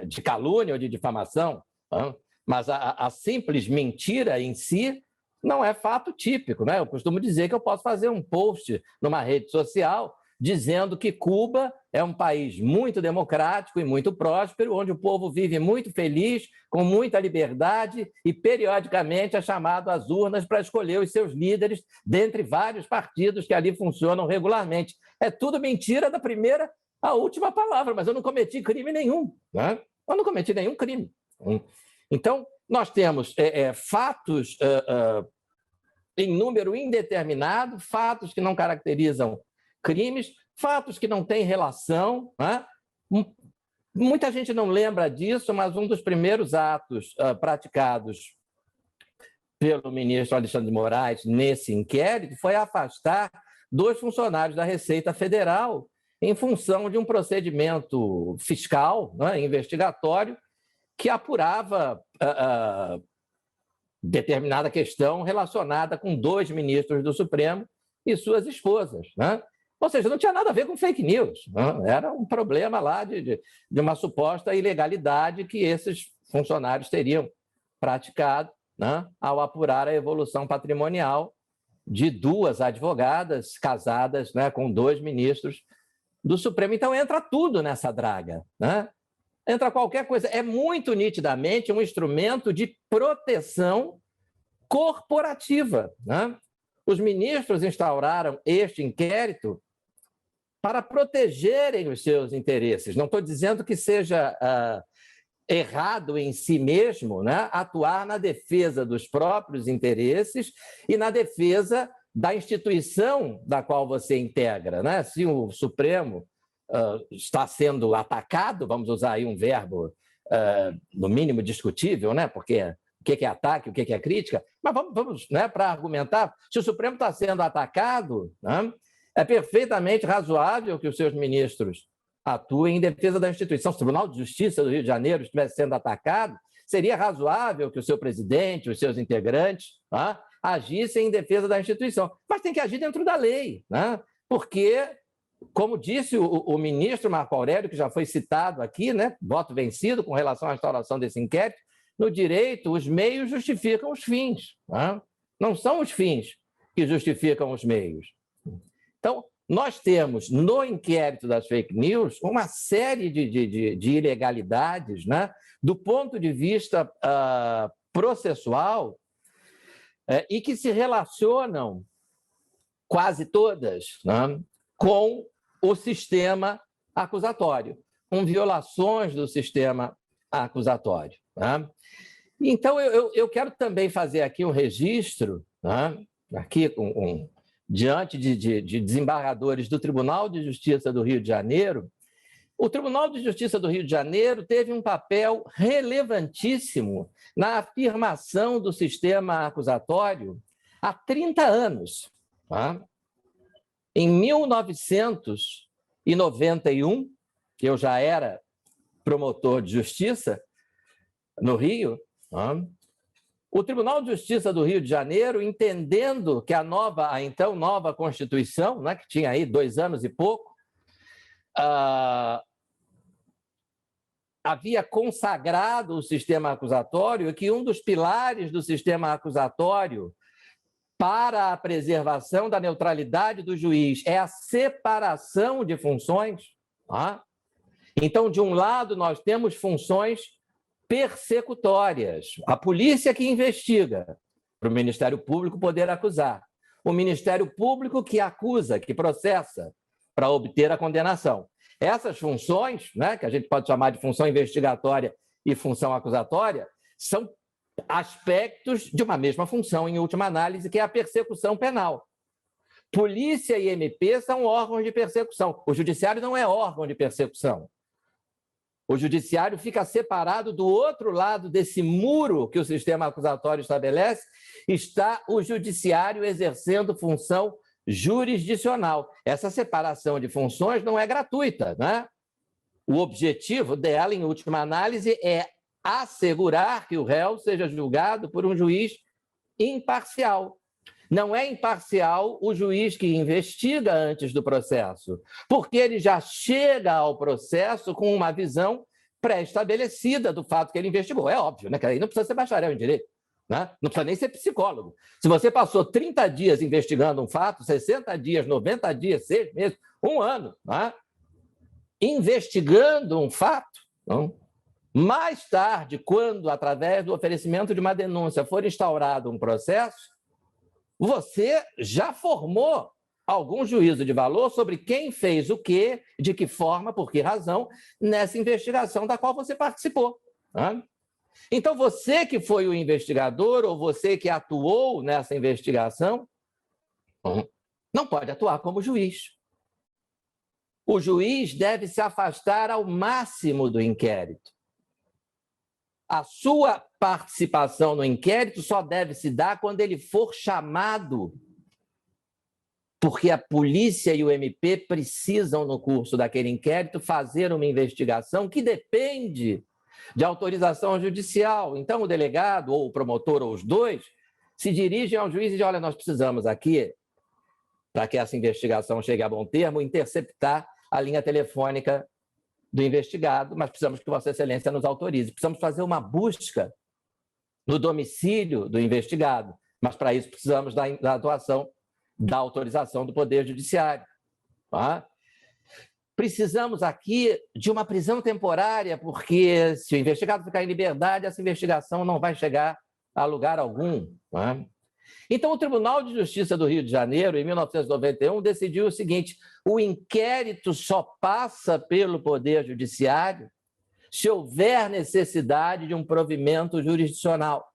de calúnia ou de difamação, né? Mas a simples mentira em si não é fato típico, né? Eu costumo dizer que eu posso fazer um post numa rede social dizendo que Cuba é um país muito democrático e muito próspero, onde o povo vive muito feliz, com muita liberdade e, periodicamente, é chamado às urnas para escolher os seus líderes dentre vários partidos que ali funcionam regularmente. É tudo mentira da primeira à última palavra, mas eu não cometi crime nenhum, né? Eu não cometi nenhum crime. Então, nós temos fatos em número indeterminado, fatos que não caracterizam crimes, fatos que não têm relação, né? Muita gente não lembra disso, mas um dos primeiros atos praticados pelo ministro Alexandre de Moraes nesse inquérito foi afastar 2 funcionários da Receita Federal em função de um procedimento fiscal, né, investigatório, que apurava determinada questão relacionada com 2 ministros do Supremo e suas esposas, né? Ou seja, não tinha nada a ver com fake news. Né? Era um problema lá de uma suposta ilegalidade que esses funcionários teriam praticado, né, ao apurar a evolução patrimonial de 2 advogadas casadas, né, com 2 ministros do Supremo. Então, entra tudo nessa draga. Né? Entra qualquer coisa. É muito nitidamente um instrumento de proteção corporativa. Né? Os ministros instauraram este inquérito para protegerem os seus interesses. Não estou dizendo que seja errado em si mesmo, né, atuar na defesa dos próprios interesses e na defesa da instituição da qual você integra. Né? Se o Supremo está sendo atacado, vamos usar aí um verbo no mínimo discutível, né, porque o que é ataque, o que é crítica, mas vamos né, para argumentar, se o Supremo está sendo atacado, né, é perfeitamente razoável que os seus ministros atuem em defesa da instituição. Se o Tribunal de Justiça do Rio de Janeiro estivesse sendo atacado, seria razoável que o seu presidente, os seus integrantes, tá, agissem em defesa da instituição. Mas tem que agir dentro da lei, né? Porque, como disse o ministro Marco Aurélio, que já foi citado aqui, né, voto vencido com relação à instauração desse inquérito, no direito, os meios justificam os fins. Né? Não são os fins que justificam os meios. Então, nós temos, no inquérito das fake news, uma série de ilegalidades, né, do ponto de vista processual, e que se relacionam, quase todas, né, com o sistema acusatório, com violações do sistema acusatório. Né? Então, eu quero também fazer aqui um registro, né, aqui diante de desembargadores do Tribunal de Justiça do Rio de Janeiro. O Tribunal de Justiça do Rio de Janeiro teve um papel relevantíssimo na afirmação do sistema acusatório há 30 anos. Tá? Em 1991, que eu já era promotor de justiça no Rio, tá? O Tribunal de Justiça do Rio de Janeiro, entendendo que a então nova Constituição, né, que tinha aí 2 anos e pouco, havia consagrado o sistema acusatório, e que um dos pilares do sistema acusatório para a preservação da neutralidade do juiz é a separação de funções. Tá? Então, de um lado, nós temos funções persecutórias. A polícia que investiga, para o Ministério Público poder acusar. O Ministério Público que acusa, que processa, para obter a condenação. Essas funções, né, que a gente pode chamar de função investigatória e função acusatória, são aspectos de uma mesma função, em última análise, que é a persecução penal. Polícia e MP são órgãos de persecução. O Judiciário não é órgão de persecução. O Judiciário fica separado do outro lado desse muro que o sistema acusatório estabelece, está o Judiciário exercendo função jurisdicional. Essa separação de funções não é gratuita, né? O objetivo dela, em última análise, é assegurar que o réu seja julgado por um juiz imparcial. Não é imparcial o juiz que investiga antes do processo, porque ele já chega ao processo com uma visão pré-estabelecida do fato que ele investigou. É óbvio, né? Que aí não precisa ser bacharel em direito, né? Não precisa nem ser psicólogo. Se você passou 30 dias investigando um fato, 60 dias, 90 dias, 6 meses, 1 ano, né? Investigando um fato, não? Mais tarde, quando, através do oferecimento de uma denúncia, for instaurado um processo, você já formou algum juízo de valor sobre quem fez o quê, de que forma, por que razão, nessa investigação da qual você participou. Né? Então, você que foi o investigador ou você que atuou nessa investigação, não pode atuar como juiz. O juiz deve se afastar ao máximo do inquérito. A sua participação no inquérito só deve se dar quando ele for chamado, porque a polícia e o MP precisam, no curso daquele inquérito, fazer uma investigação que depende de autorização judicial. Então, o delegado, ou o promotor, ou os dois, se dirigem ao juiz e dizem: olha, nós precisamos aqui para que essa investigação chegue a bom termo, interceptar a linha telefônica do investigado, mas precisamos que Vossa Excelência nos autorize. Precisamos fazer uma busca no domicílio do investigado, mas para isso precisamos da atuação, da autorização do Poder Judiciário. Tá? Precisamos aqui de uma prisão temporária, porque se o investigado ficar em liberdade, essa investigação não vai chegar a lugar algum. Tá? Então, o Tribunal de Justiça do Rio de Janeiro, em 1991, decidiu o seguinte: o inquérito só passa pelo Poder Judiciário se houver necessidade de um provimento jurisdicional,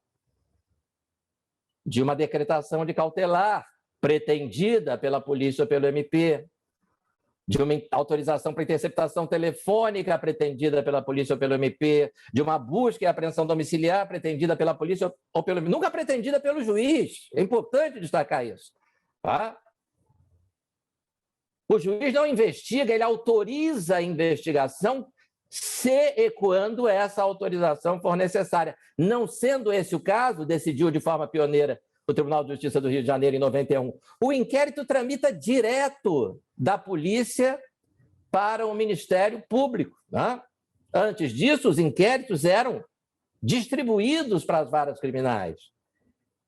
de uma decretação de cautelar pretendida pela polícia ou pelo MP, de uma autorização para interceptação telefônica pretendida pela polícia ou pelo MP, de uma busca e apreensão domiciliar pretendida pela polícia ou pelo MP, nunca pretendida pelo juiz. É importante destacar isso. Tá? O juiz não investiga, ele autoriza a investigação se e quando essa autorização for necessária. Não sendo esse o caso, decidiu de forma pioneira o Tribunal de Justiça do Rio de Janeiro, em 91, o inquérito tramita direto da polícia para o Ministério Público. Né? Antes disso, os inquéritos eram distribuídos para as varas criminais.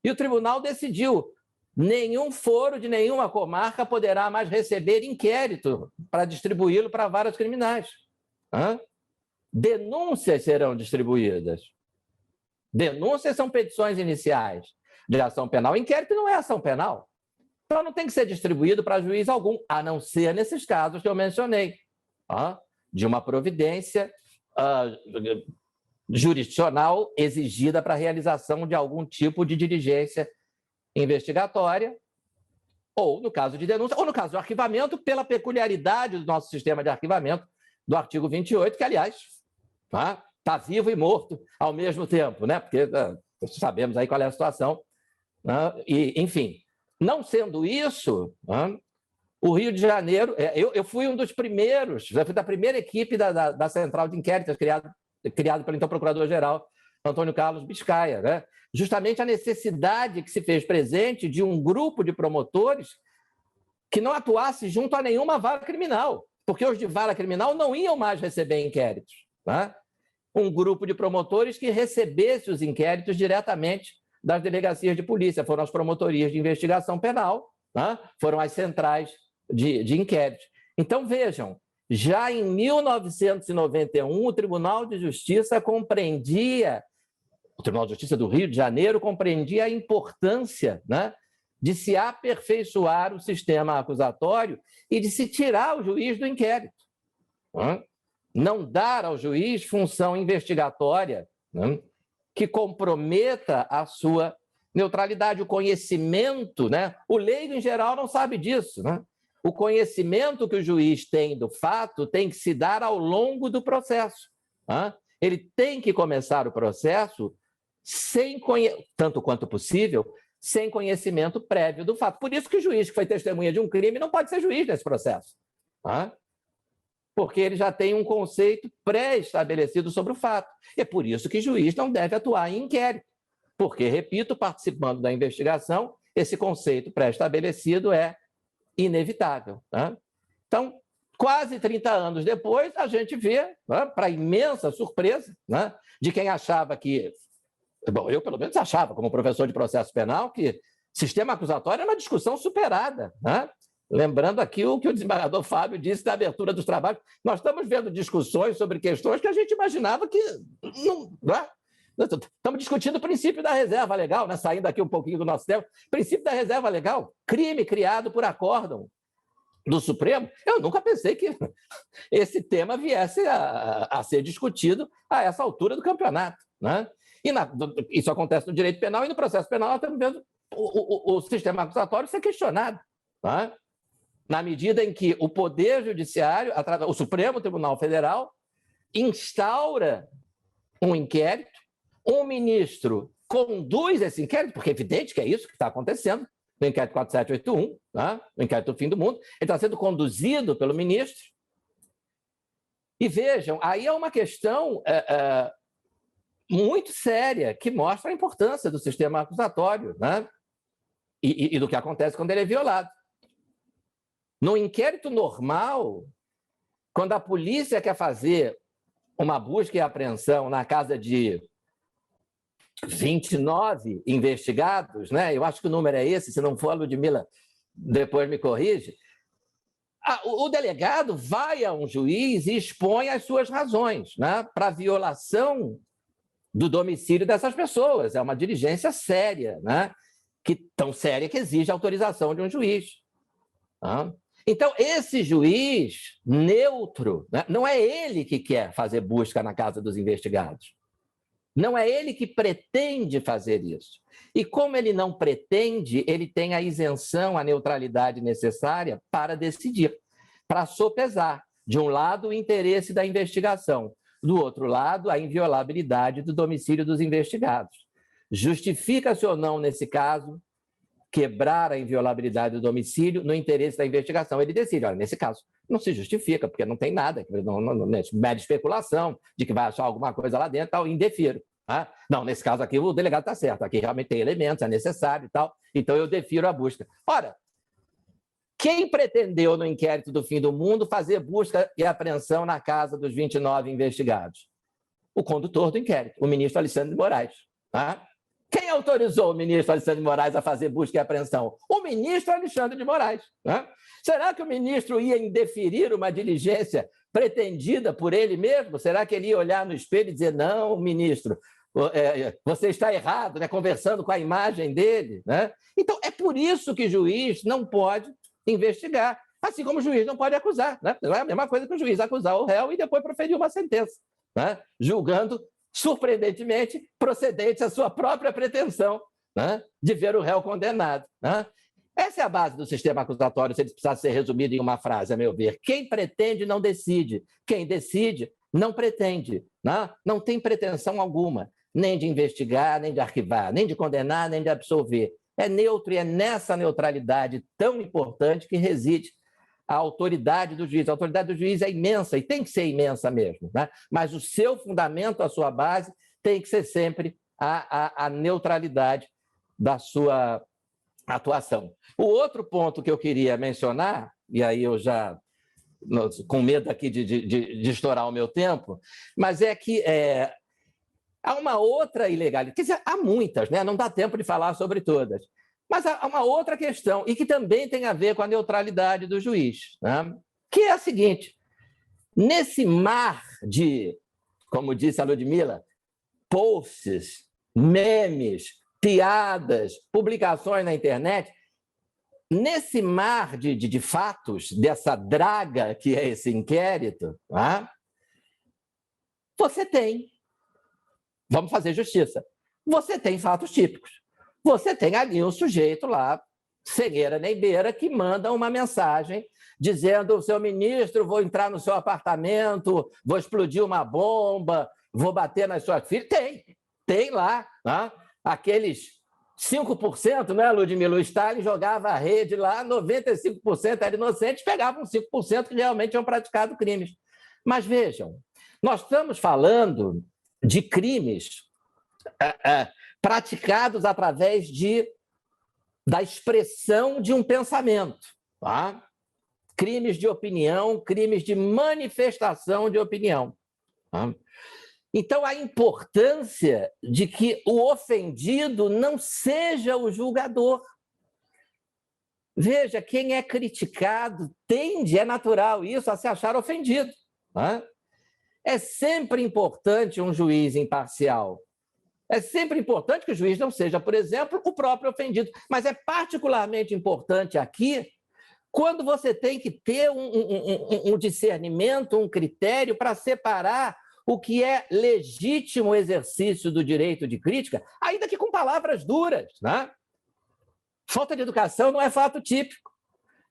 E o tribunal decidiu: nenhum foro de nenhuma comarca poderá mais receber inquérito para distribuí-lo para varas criminais. Né? Denúncias serão distribuídas. Denúncias são petições iniciais de ação penal. Inquérito não é ação penal. Então, não tem que ser distribuído para juiz algum, a não ser nesses casos que eu mencionei, de uma providência jurisdicional exigida para a realização de algum tipo de diligência investigatória, ou no caso de denúncia, ou no caso de arquivamento, pela peculiaridade do nosso sistema de arquivamento do artigo 28, que, aliás, está vivo e morto ao mesmo tempo, né? Porque sabemos aí qual é a situação. E, enfim, não sendo isso, o Rio de Janeiro... Eu fui um dos primeiros, eu fui da primeira equipe da Central de Inquéritos, criado pelo então Procurador-Geral Antônio Carlos Biscaia, né? Justamente a necessidade que se fez presente de um grupo de promotores que não atuasse junto a nenhuma vara criminal, porque os de vara criminal não iam mais receber inquéritos. Né? Um grupo de promotores que recebesse os inquéritos diretamente das delegacias de polícia, foram as promotorias de investigação penal, né? Foram as centrais de inquéritos. Então, vejam, já em 1991, o Tribunal de Justiça o Tribunal de Justiça do Rio de Janeiro compreendia a importância, né, de se aperfeiçoar o sistema acusatório e de se tirar o juiz do inquérito. Né? Não dar ao juiz função investigatória, né, que comprometa a sua neutralidade, o conhecimento, né? O leigo, em geral, não sabe disso. Né? O conhecimento que o juiz tem do fato tem que se dar ao longo do processo. Né? Ele tem que começar o processo tanto quanto possível, sem conhecimento prévio do fato. Por isso que o juiz que foi testemunha de um crime não pode ser juiz nesse processo. Né? Porque ele já tem um conceito pré-estabelecido sobre o fato. É por isso que o juiz não deve atuar em inquérito. Porque, repito, participando da investigação, esse conceito pré-estabelecido é inevitável. Né? Então, quase 30 anos depois, a gente vê, né, para imensa surpresa, né, de quem achava que... Bom, eu, pelo menos, achava, como professor de processo penal, que sistema acusatório é uma discussão superada. Né? Lembrando aqui o que o desembargador Fábio disse da abertura dos trabalhos. Nós estamos vendo discussões sobre questões que a gente imaginava que não... Né? Estamos discutindo o princípio da reserva legal, né? Saindo aqui um pouquinho do nosso tema. Princípio da reserva legal, crime criado por acórdão do Supremo. Eu nunca pensei que esse tema viesse a ser discutido a essa altura do campeonato. Né? Isso acontece no direito penal e no processo penal nós estamos vendo o sistema acusatório ser questionado. Né? Na medida em que o Poder Judiciário, o Supremo Tribunal Federal, instaura um inquérito, um ministro conduz esse inquérito, porque é evidente que é isso que está acontecendo no inquérito 4781, né? No inquérito do fim do mundo, ele está sendo conduzido pelo ministro. E vejam, aí é uma questão muito séria que mostra a importância do sistema acusatório, né? E do que acontece quando ele é violado. No inquérito normal, quando a polícia quer fazer uma busca e apreensão na casa de 29 investigados, né? Eu acho que o número é esse, se não for, a Ludmila depois me corrige. O delegado vai a um juiz e expõe as suas razões, né, para a violação do domicílio dessas pessoas. É uma diligência séria, né, tão séria que exige a autorização de um juiz. Tá? Então, esse juiz neutro, né, não é ele que quer fazer busca na casa dos investigados. Não é ele que pretende fazer isso. E como ele não pretende, ele tem a isenção, a neutralidade necessária para decidir, para sopesar, de um lado, o interesse da investigação, do outro lado, a inviolabilidade do domicílio dos investigados. Justifica-se ou não, nesse caso, quebrar a inviolabilidade do domicílio no interesse da investigação? Ele decide, olha, nesse caso, não se justifica, porque não tem nada, não é mera especulação de que vai achar alguma coisa lá dentro, tal, indefiro. Tá? Não, nesse caso aqui o delegado está certo, aqui realmente tem elementos, é necessário e tal, então eu defiro a busca. Ora, quem pretendeu no inquérito do fim do mundo fazer busca e apreensão na casa dos 29 investigados? O condutor do inquérito, o ministro Alexandre de Moraes. Tá? Quem autorizou o ministro Alexandre de Moraes a fazer busca e apreensão? O ministro Alexandre de Moraes. Né? Será que o ministro ia indeferir uma diligência pretendida por ele mesmo? Será que ele ia olhar no espelho e dizer, não, ministro, você está errado, né? Conversando com a imagem dele? Né? Então, é por isso que o juiz não pode investigar, assim como o juiz não pode acusar. Né? Não é a mesma coisa que o juiz acusar o réu e depois proferir uma sentença, né? Julgando, surpreendentemente, procedente à sua própria pretensão, né, de ver o réu condenado. Né? Essa é a base do sistema acusatório, se ele precisasse ser resumido em uma frase, a meu ver. Quem pretende não decide. Quem decide não pretende. Né? Não tem pretensão alguma, nem de investigar, nem de arquivar, nem de condenar, nem de absolver. É neutro e é nessa neutralidade tão importante que reside a autoridade do juiz. A autoridade do juiz é imensa e tem que ser imensa mesmo, né? Mas o seu fundamento, a sua base, tem que ser sempre a neutralidade da sua atuação. O outro ponto que eu queria mencionar, e aí eu já, com medo aqui de estourar o meu tempo, mas é que há uma outra ilegalidade, quer dizer, há muitas, né? Não dá tempo de falar sobre todas. Mas há uma outra questão, e que também tem a ver com a neutralidade do juiz, né? Que é a seguinte: nesse mar de, como disse a Ludmila, posts, memes, piadas, publicações na internet, nesse mar de fatos, dessa draga que é esse inquérito, né? Você tem, vamos fazer justiça, você tem fatos típicos. Você tem ali um sujeito lá, sem eira nem beira, que manda uma mensagem dizendo, seu ministro, vou entrar no seu apartamento, vou explodir uma bomba, vou bater nas suas filhas. Tem lá, né? Aqueles 5%, né, Ludmila? O Stalin jogava a rede lá, 95% eram inocentes, pegavam 5% que realmente tinham praticado crimes. Mas vejam, nós estamos falando de crimes praticados através da expressão de um pensamento. Tá? Crimes de opinião, crimes de manifestação de opinião. Tá? Então, a importância de que o ofendido não seja o julgador. Veja, quem é criticado tende, é natural isso, a se achar ofendido. Tá? É sempre importante um juiz imparcial. É sempre importante que o juiz não seja, por exemplo, o próprio ofendido. Mas é particularmente importante aqui quando você tem que ter um discernimento, um critério para separar o que é legítimo exercício do direito de crítica, ainda que com palavras duras. Né? Falta de educação não é fato típico.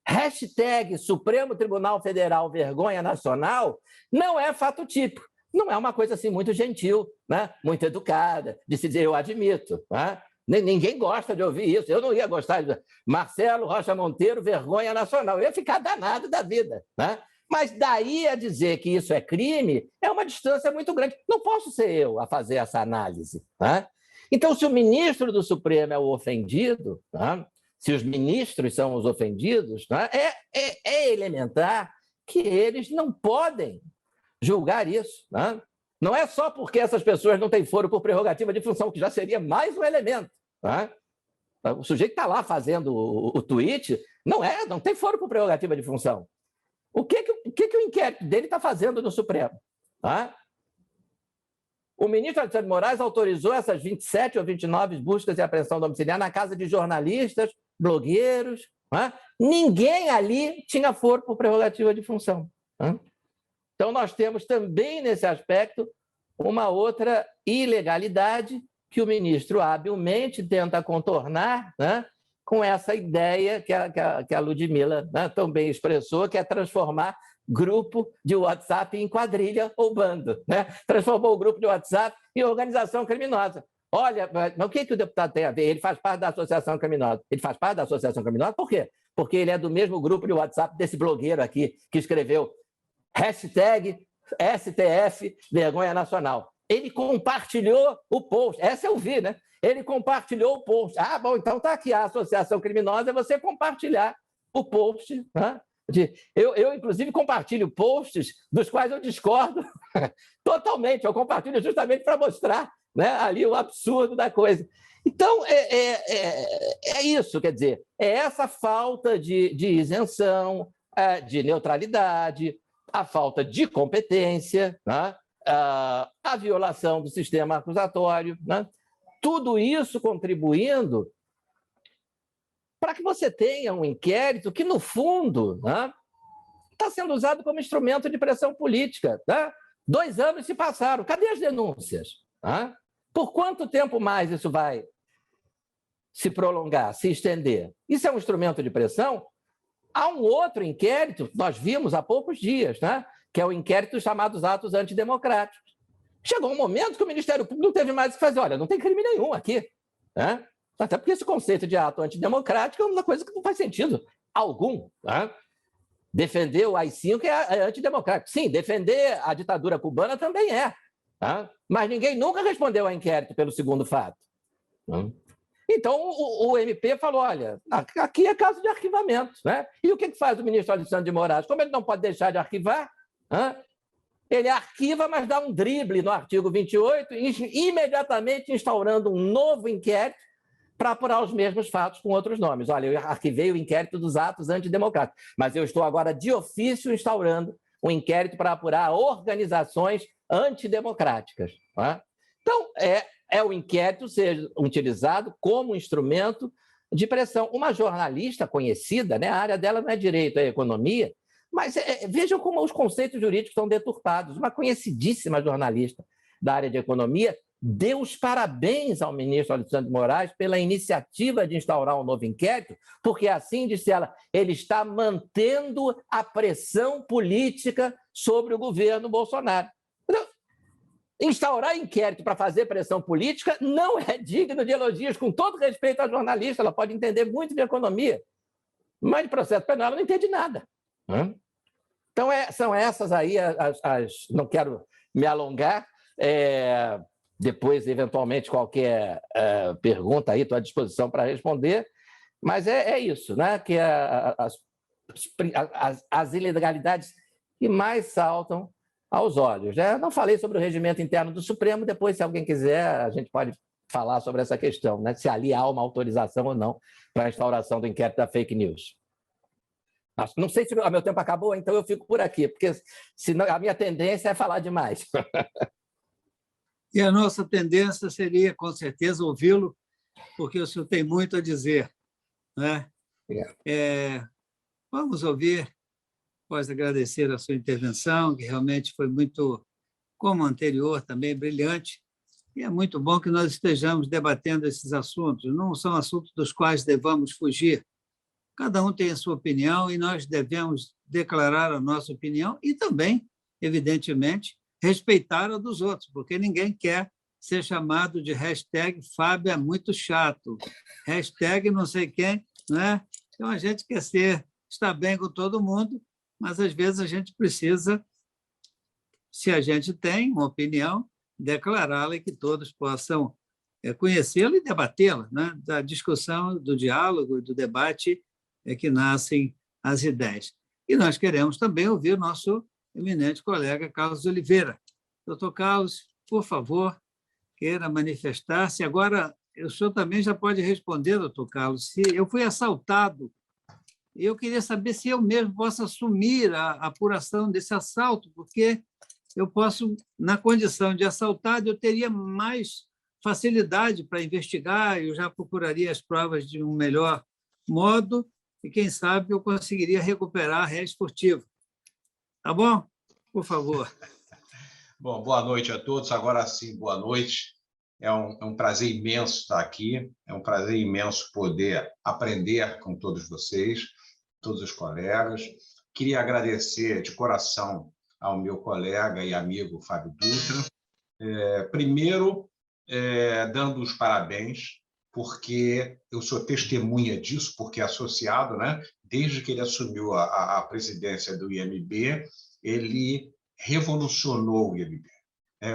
Hashtag Supremo Tribunal Federal Vergonha Nacional não é fato típico. Não é uma coisa assim muito gentil, né? Muito educada, de se dizer eu admito. Né? Ninguém gosta de ouvir isso. Eu não ia gostar de Marcelo Rocha Monteiro, vergonha nacional. Eu ia ficar danado da vida. Né? Mas daí a dizer que isso é crime é uma distância muito grande. Não posso ser eu a fazer essa análise. Né? Então, se o ministro do Supremo é o ofendido, né? se os ministros são os ofendidos, né, é elementar que eles não podem julgar isso. Né? Não é só porque essas pessoas não têm foro por prerrogativa de função, que já seria mais um elemento. Né? O sujeito está lá fazendo o tweet, não tem foro por prerrogativa de função. O que o inquérito dele está fazendo no Supremo? Tá? O ministro Alexandre de Moraes autorizou essas 27 ou 29 buscas e apreensão domiciliar na casa de jornalistas, blogueiros. Tá? Ninguém ali tinha foro por prerrogativa de função. Tá? Então, nós temos também, nesse aspecto, uma outra ilegalidade que o ministro habilmente tenta contornar, né, com essa ideia que a Ludmila, né, tão bem expressou, que é transformar grupo de WhatsApp em quadrilha ou bando. Né? Transformou o grupo de WhatsApp em organização criminosa. Olha, mas o que o deputado tem a ver? Ele faz parte da associação criminosa. Ele faz parte da associação criminosa por quê? Porque ele é do mesmo grupo de WhatsApp desse blogueiro aqui, que escreveu #STF Vergonha Nacional. Ele compartilhou o post. Essa eu vi, né? Ele compartilhou o post. Ah, bom, então está aqui a associação criminosa, é você compartilhar o post. Né? Eu, inclusive, compartilho posts dos quais eu discordo totalmente. Eu compartilho justamente para mostrar, né, ali o absurdo da coisa. Então, é isso, quer dizer, é essa falta de isenção, de neutralidade, a falta de competência, né? A violação do sistema acusatório, né? Tudo isso contribuindo para que você tenha um inquérito que, no fundo, né, está sendo usado como instrumento de pressão política. Né? 2 anos se passaram, cadê as denúncias? Né? Por quanto tempo mais isso vai se prolongar, se estender? Isso é um instrumento de pressão? Há um outro inquérito, nós vimos há poucos dias, né? Que é o inquérito chamado atos antidemocráticos. Chegou um momento que o Ministério Público não teve mais o que fazer. Olha, não tem crime nenhum aqui. Né? Até porque esse conceito de ato antidemocrático é uma coisa que não faz sentido algum. Né? Defender o AI-5 é antidemocrático. Sim, defender a ditadura cubana também é. Tá? Mas ninguém nunca respondeu ao inquérito pelo segundo fato. Então, o MP falou, olha, aqui é caso de arquivamento. Né? E o que faz o ministro Alexandre de Moraes? Como ele não pode deixar de arquivar, ele arquiva, mas dá um drible no artigo 28, imediatamente instaurando um novo inquérito para apurar os mesmos fatos com outros nomes. Olha, eu arquivei o inquérito dos atos antidemocráticos, mas eu estou agora de ofício instaurando um inquérito para apurar organizações antidemocráticas. Tá? Então, o inquérito ser utilizado como instrumento de pressão. Uma jornalista conhecida, né, a área dela não é direito, é economia, mas vejam como os conceitos jurídicos estão deturpados. Uma conhecidíssima jornalista da área de economia deu os parabéns ao ministro Alexandre de Moraes pela iniciativa de instaurar um novo inquérito, porque, assim disse ela, ele está mantendo a pressão política sobre o governo Bolsonaro. Instaurar inquérito para fazer pressão política não é digno de elogios, com todo respeito à jornalista, ela pode entender muito de economia, mas de processo penal ela não entende nada. Então, são essas aí não quero me alongar, depois, eventualmente, qualquer pergunta aí, estou à disposição para responder, mas é isso, né? Que as ilegalidades que mais saltam aos olhos. Né? Não falei sobre o regimento interno do Supremo, depois, se alguém quiser, a gente pode falar sobre essa questão, né? Se ali há uma autorização ou não para a instauração do inquérito da fake news. Não sei se o meu tempo acabou, então eu fico por aqui, porque senão, a minha tendência é falar demais. E a nossa tendência seria, com certeza, ouvi-lo, porque o senhor tem muito a dizer. Né? Vamos ouvir, após agradecer a sua intervenção, que realmente foi muito, como a anterior, também brilhante, e é muito bom que nós estejamos debatendo esses assuntos. Não são assuntos dos quais devamos fugir. Cada um tem a sua opinião e nós devemos declarar a nossa opinião e também, evidentemente, respeitar a dos outros, porque ninguém quer ser chamado de #Fábio é muito chato, não sei quem, né? Então, a gente quer estar bem com todo mundo, mas, às vezes, a gente precisa, se a gente tem uma opinião, declará-la e que todos possam conhecê-la e debatê-la, né? Da discussão, do diálogo, do debate que nascem as ideias. E nós queremos também ouvir o nosso eminente colega Carlos Oliveira. Doutor Carlos, por favor, queira manifestar-se. Agora, o senhor também já pode responder, doutor Carlos, se eu fui assaltado. Eu queria saber se eu mesmo posso assumir a apuração desse assalto, porque eu posso, na condição de assaltado, eu teria mais facilidade para investigar, eu já procuraria as provas de um melhor modo e, quem sabe, eu conseguiria recuperar réu furtivo. Tá bom? Por favor. Bom, boa noite a todos. Agora sim, boa noite. É um prazer imenso estar aqui, é um prazer imenso poder aprender com todos vocês, todos os colegas. Queria agradecer de coração ao meu colega e amigo Fábio Dutra. Primeiro, dando os parabéns, porque eu sou testemunha disso, porque associado, né? Desde que ele assumiu a presidência do IMB, ele revolucionou o IMB.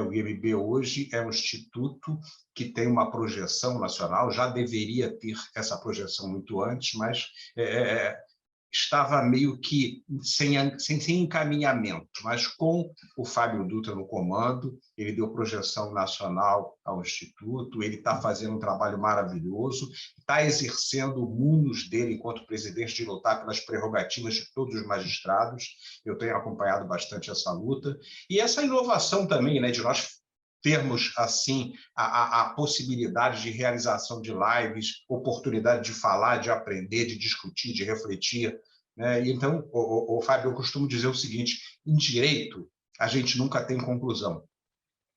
O IMB hoje é um instituto que tem uma projeção nacional, já deveria ter essa projeção muito antes, mas estava meio que sem encaminhamento, mas com o Fábio Dutra no comando, ele deu projeção nacional ao Instituto, ele está fazendo um trabalho maravilhoso, está exercendo o munus dele enquanto presidente de lutar pelas prerrogativas de todos os magistrados. Eu tenho acompanhado bastante essa luta, e essa inovação também, né, de nós termos, assim, a possibilidade de realização de lives, oportunidade de falar, de aprender, de discutir, de refletir, né? Então, Fábio, eu costumo dizer o seguinte: em direito, a gente nunca tem conclusão,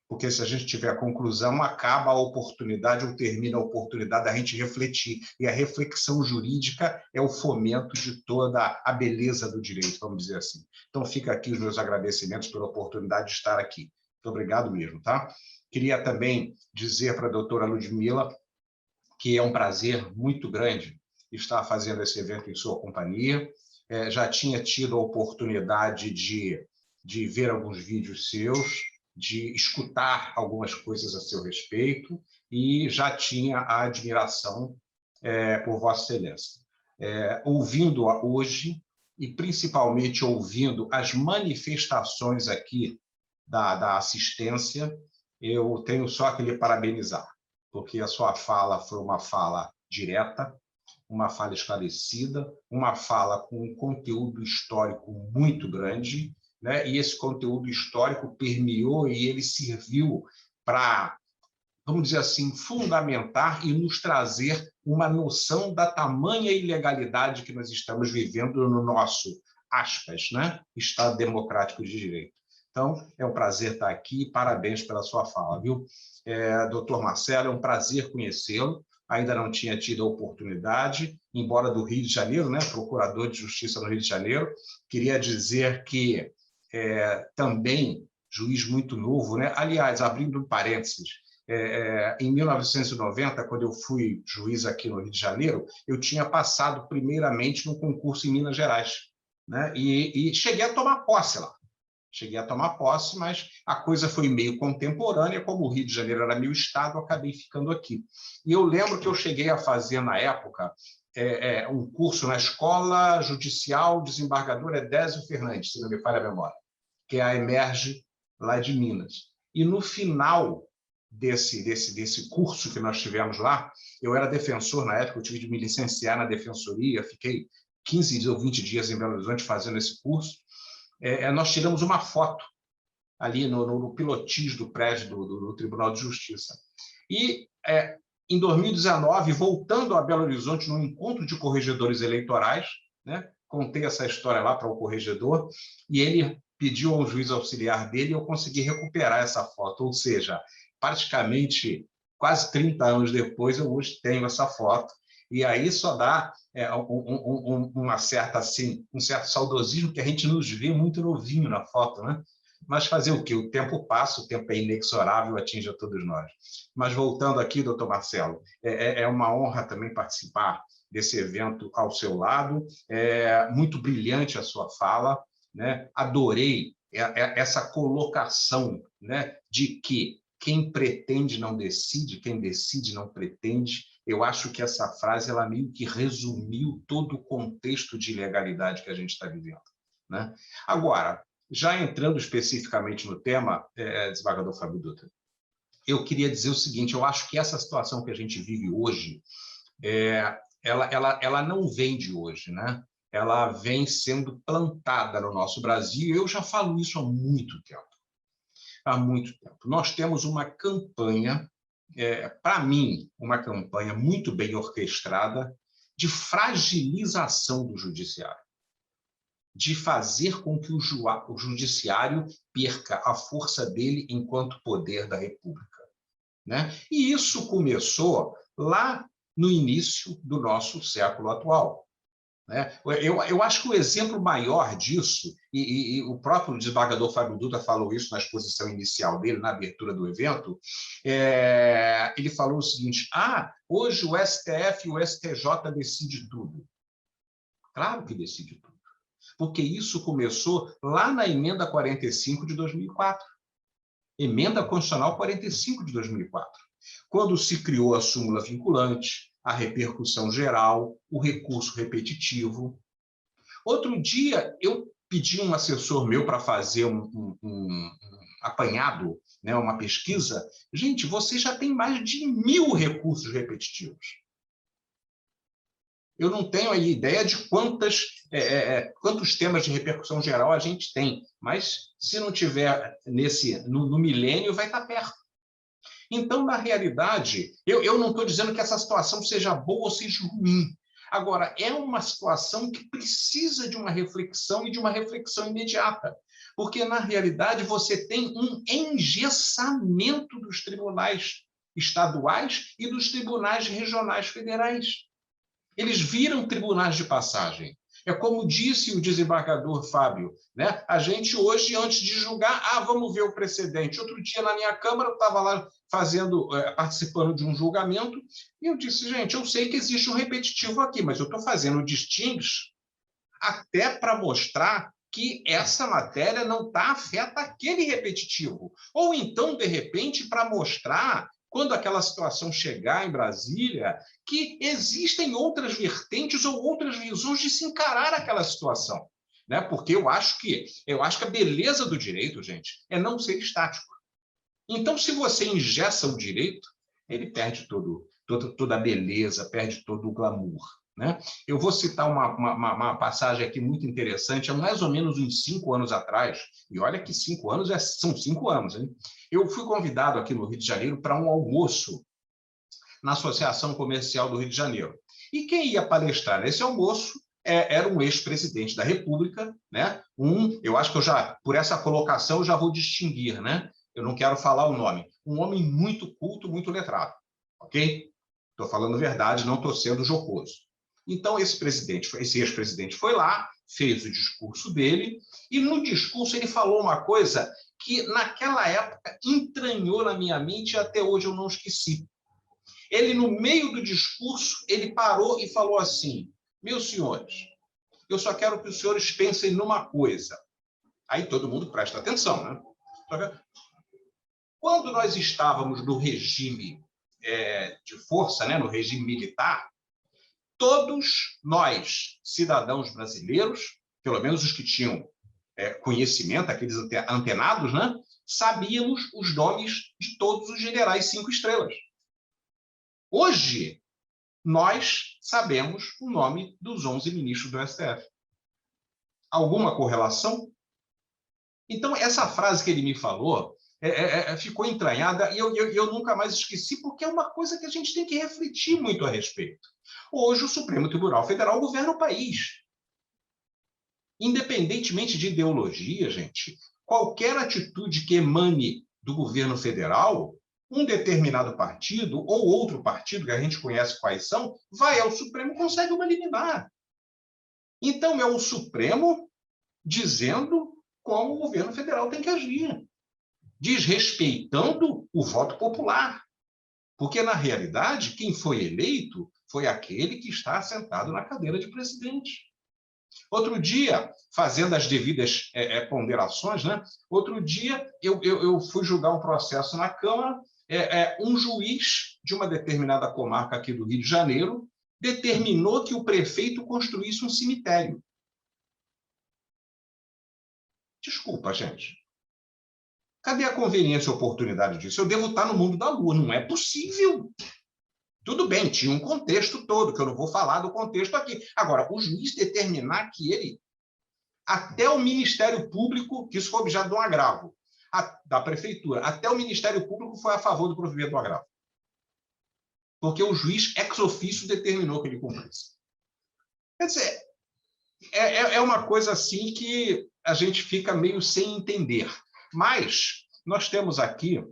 porque se a gente tiver conclusão, acaba a oportunidade ou termina a oportunidade da gente refletir, e a reflexão jurídica é o fomento de toda a beleza do direito, vamos dizer assim. Então, fica aqui os meus agradecimentos pela oportunidade de estar aqui. Muito obrigado mesmo, tá? Queria também dizer para a doutora Ludmila que é um prazer muito grande estar fazendo esse evento em sua companhia. Já tinha tido a oportunidade de ver alguns vídeos seus, de escutar algumas coisas a seu respeito, e já tinha a admiração por Vossa Excelência. Ouvindo-a hoje, e principalmente ouvindo as manifestações aqui da assistência, eu tenho só que lhe parabenizar, porque a sua fala foi uma fala direta, uma fala esclarecida, uma fala com um conteúdo histórico muito grande, né? E esse conteúdo histórico permeou e ele serviu para, vamos dizer assim, fundamentar e nos trazer uma noção da tamanha ilegalidade que nós estamos vivendo no nosso, aspas, né, Estado Democrático de Direito. Então, é um prazer estar aqui, parabéns pela sua fala, viu? Doutor Marcelo, é um prazer conhecê-lo, ainda não tinha tido a oportunidade, embora do Rio de Janeiro, né, procurador de Justiça no Rio de Janeiro. Queria dizer que também juiz muito novo, né? Aliás, abrindo um parênteses, em 1990, quando eu fui juiz aqui no Rio de Janeiro, eu tinha passado primeiramente no concurso em Minas Gerais, né? E cheguei a tomar posse lá. Cheguei a tomar posse, mas a coisa foi meio contemporânea, como o Rio de Janeiro era meu estado, eu acabei ficando aqui. E eu lembro que eu cheguei a fazer, na época, um curso na Escola Judicial Desembargador Edésio Fernandes, se não me falha a memória, que é a EMERGE lá de Minas. E no final desse curso que nós tivemos lá, eu era defensor na época, eu tive de me licenciar na defensoria, fiquei 15 ou 20 dias em Belo Horizonte fazendo esse curso. Nós tiramos uma foto ali no pilotis do prédio do Tribunal de Justiça. E, em 2019, voltando a Belo Horizonte, num encontro de corregedores eleitorais, né, contei essa história lá para o corregedor, e ele pediu ao juiz auxiliar dele, e eu consegui recuperar essa foto, ou seja, praticamente quase 30 anos depois, eu hoje tenho essa foto, e aí só dá uma certa, assim, um certo saudosismo, que a gente nos vê muito novinho na foto, né? Mas fazer o quê? O tempo passa, o tempo é inexorável, atinge a todos nós. Mas voltando aqui, doutor Marcelo, é uma honra também participar desse evento ao seu lado. Muito brilhante a sua fala, né? Adorei essa colocação, né, de que quem pretende não decide, quem decide não pretende. Eu acho que essa frase ela meio que resumiu todo o contexto de ilegalidade que a gente está vivendo, né? Agora, já entrando especificamente no tema, desembargador Fábio Dutra, eu queria dizer o seguinte: eu acho que essa situação que a gente vive hoje, ela não vem de hoje, né? Ela vem sendo plantada no nosso Brasil. Eu já falo isso há muito tempo. Há muito tempo. Nós temos uma campanha, para mim, uma campanha muito bem orquestrada de fragilização do judiciário, de fazer com que o judiciário perca a força dele enquanto poder da República, né? E isso começou lá no início do nosso século atual, né? Eu acho que o exemplo maior disso, e o próprio desembargador Fábio Dutra falou isso na exposição inicial dele, na abertura do evento, ele falou o seguinte: hoje o STF e o STJ decidem tudo. Claro que decide tudo, porque isso começou lá na Emenda 45 de 2004. Emenda Constitucional 45 de 2004, quando se criou a súmula vinculante, a repercussão geral, o recurso repetitivo. Outro dia, eu pedi um assessor meu para fazer um apanhado, né, uma pesquisa. Gente, você já tem mais de 1.000 recursos repetitivos. Eu não tenho aí ideia de quantos temas de repercussão geral a gente tem, mas se não tiver no milênio, vai estar perto. Então, na realidade, eu não estou dizendo que essa situação seja boa ou seja ruim. Agora, é uma situação que precisa de uma reflexão e de uma reflexão imediata, porque, na realidade, você tem um engessamento dos tribunais estaduais e dos tribunais regionais federais. Eles viram tribunais de passagem. É como disse o desembargador Fábio, né? A gente hoje, antes de julgar, vamos ver o precedente. Outro dia, na minha Câmara, eu estava lá participando de um julgamento, e eu disse: gente, eu sei que existe um repetitivo aqui, mas eu estou fazendo distintos até para mostrar que essa matéria não afeta aquele repetitivo. Ou então, de repente, para mostrar, quando aquela situação chegar em Brasília, que existem outras vertentes ou outras visões de se encarar aquela situação, né? Porque eu acho que a beleza do direito, gente, é não ser estático. Então, se você engessa o direito, ele perde toda a beleza, perde todo o glamour, né? Eu vou citar uma passagem aqui muito interessante, há mais ou menos uns 5 anos atrás, e olha que 5 anos são 5 anos, hein? Eu fui convidado aqui no Rio de Janeiro para um almoço na Associação Comercial do Rio de Janeiro. E quem ia palestrar nesse almoço era um ex-presidente da República, né? Eu acho que por essa colocação, eu já vou distinguir, né? Eu não quero falar o nome. Um homem muito culto, muito letrado, ok? Estou falando a verdade, não estou sendo jocoso. Então, esse ex-presidente foi lá, fez o discurso dele, e no discurso ele falou uma coisa que, naquela época, entranhou na minha mente e até hoje eu não esqueci. Ele, no meio do discurso, ele parou e falou assim: meus senhores, eu só quero que os senhores pensem numa coisa. Aí todo mundo presta atenção, né? Quando nós estávamos no regime de força, né, no regime militar, todos nós, cidadãos brasileiros, pelo menos os que tinham conhecimento, aqueles antenados, né, sabíamos os nomes de todos os generais 5 estrelas. Hoje, nós sabemos o nome dos 11 ministros do STF. Alguma correlação? Então, essa frase que ele me falou ficou entranhada e eu nunca mais esqueci, porque é uma coisa que a gente tem que refletir muito a respeito. Hoje, o Supremo Tribunal Federal governa o país. Independentemente de ideologia, gente, qualquer atitude que emane do governo federal, um determinado partido ou outro partido, que a gente conhece quais são, vai ao Supremo e consegue uma liminar. Então, é o Supremo dizendo como o governo federal tem que agir, desrespeitando o voto popular. Porque, na realidade, quem foi eleito foi aquele que está sentado na cadeira de presidente. Outro dia, fazendo as devidas ponderações, né? Outro dia eu fui julgar um processo na Câmara, um juiz de uma determinada comarca aqui do Rio de Janeiro determinou que o prefeito construísse um cemitério. Desculpa, gente. Cadê a conveniência e oportunidade disso? Eu devo estar no mundo da lua, não é possível. Tudo bem, tinha um contexto todo, que eu não vou falar do contexto aqui. Agora, o juiz determinar que ele, até o Ministério Público, que isso foi objeto de um agravo, da Prefeitura, até o Ministério Público foi a favor do provimento do agravo. Porque o juiz, ex officio, determinou que ele cumprisse. Quer dizer, é uma coisa assim que a gente fica meio sem entender. Mas nós temos aqui,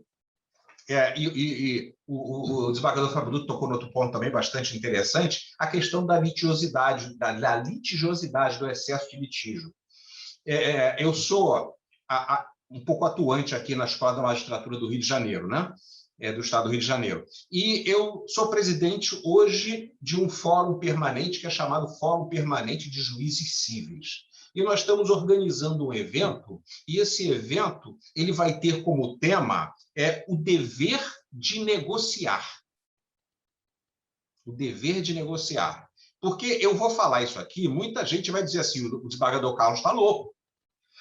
o desembargador Fábio Dutra tocou no outro ponto também bastante interessante, a questão da litigiosidade, da litigiosidade, do excesso de litígio. Eu sou um pouco atuante aqui na Escola da Magistratura do Rio de Janeiro, né? Do Estado do Rio de Janeiro. E eu sou presidente hoje de um fórum permanente que é chamado Fórum Permanente de Juízes Cíveis. E nós estamos organizando um evento, e esse evento ele vai ter como tema o dever de negociar. O dever de negociar. Porque eu vou falar isso aqui, muita gente vai dizer assim, o desembargador Carlos está louco.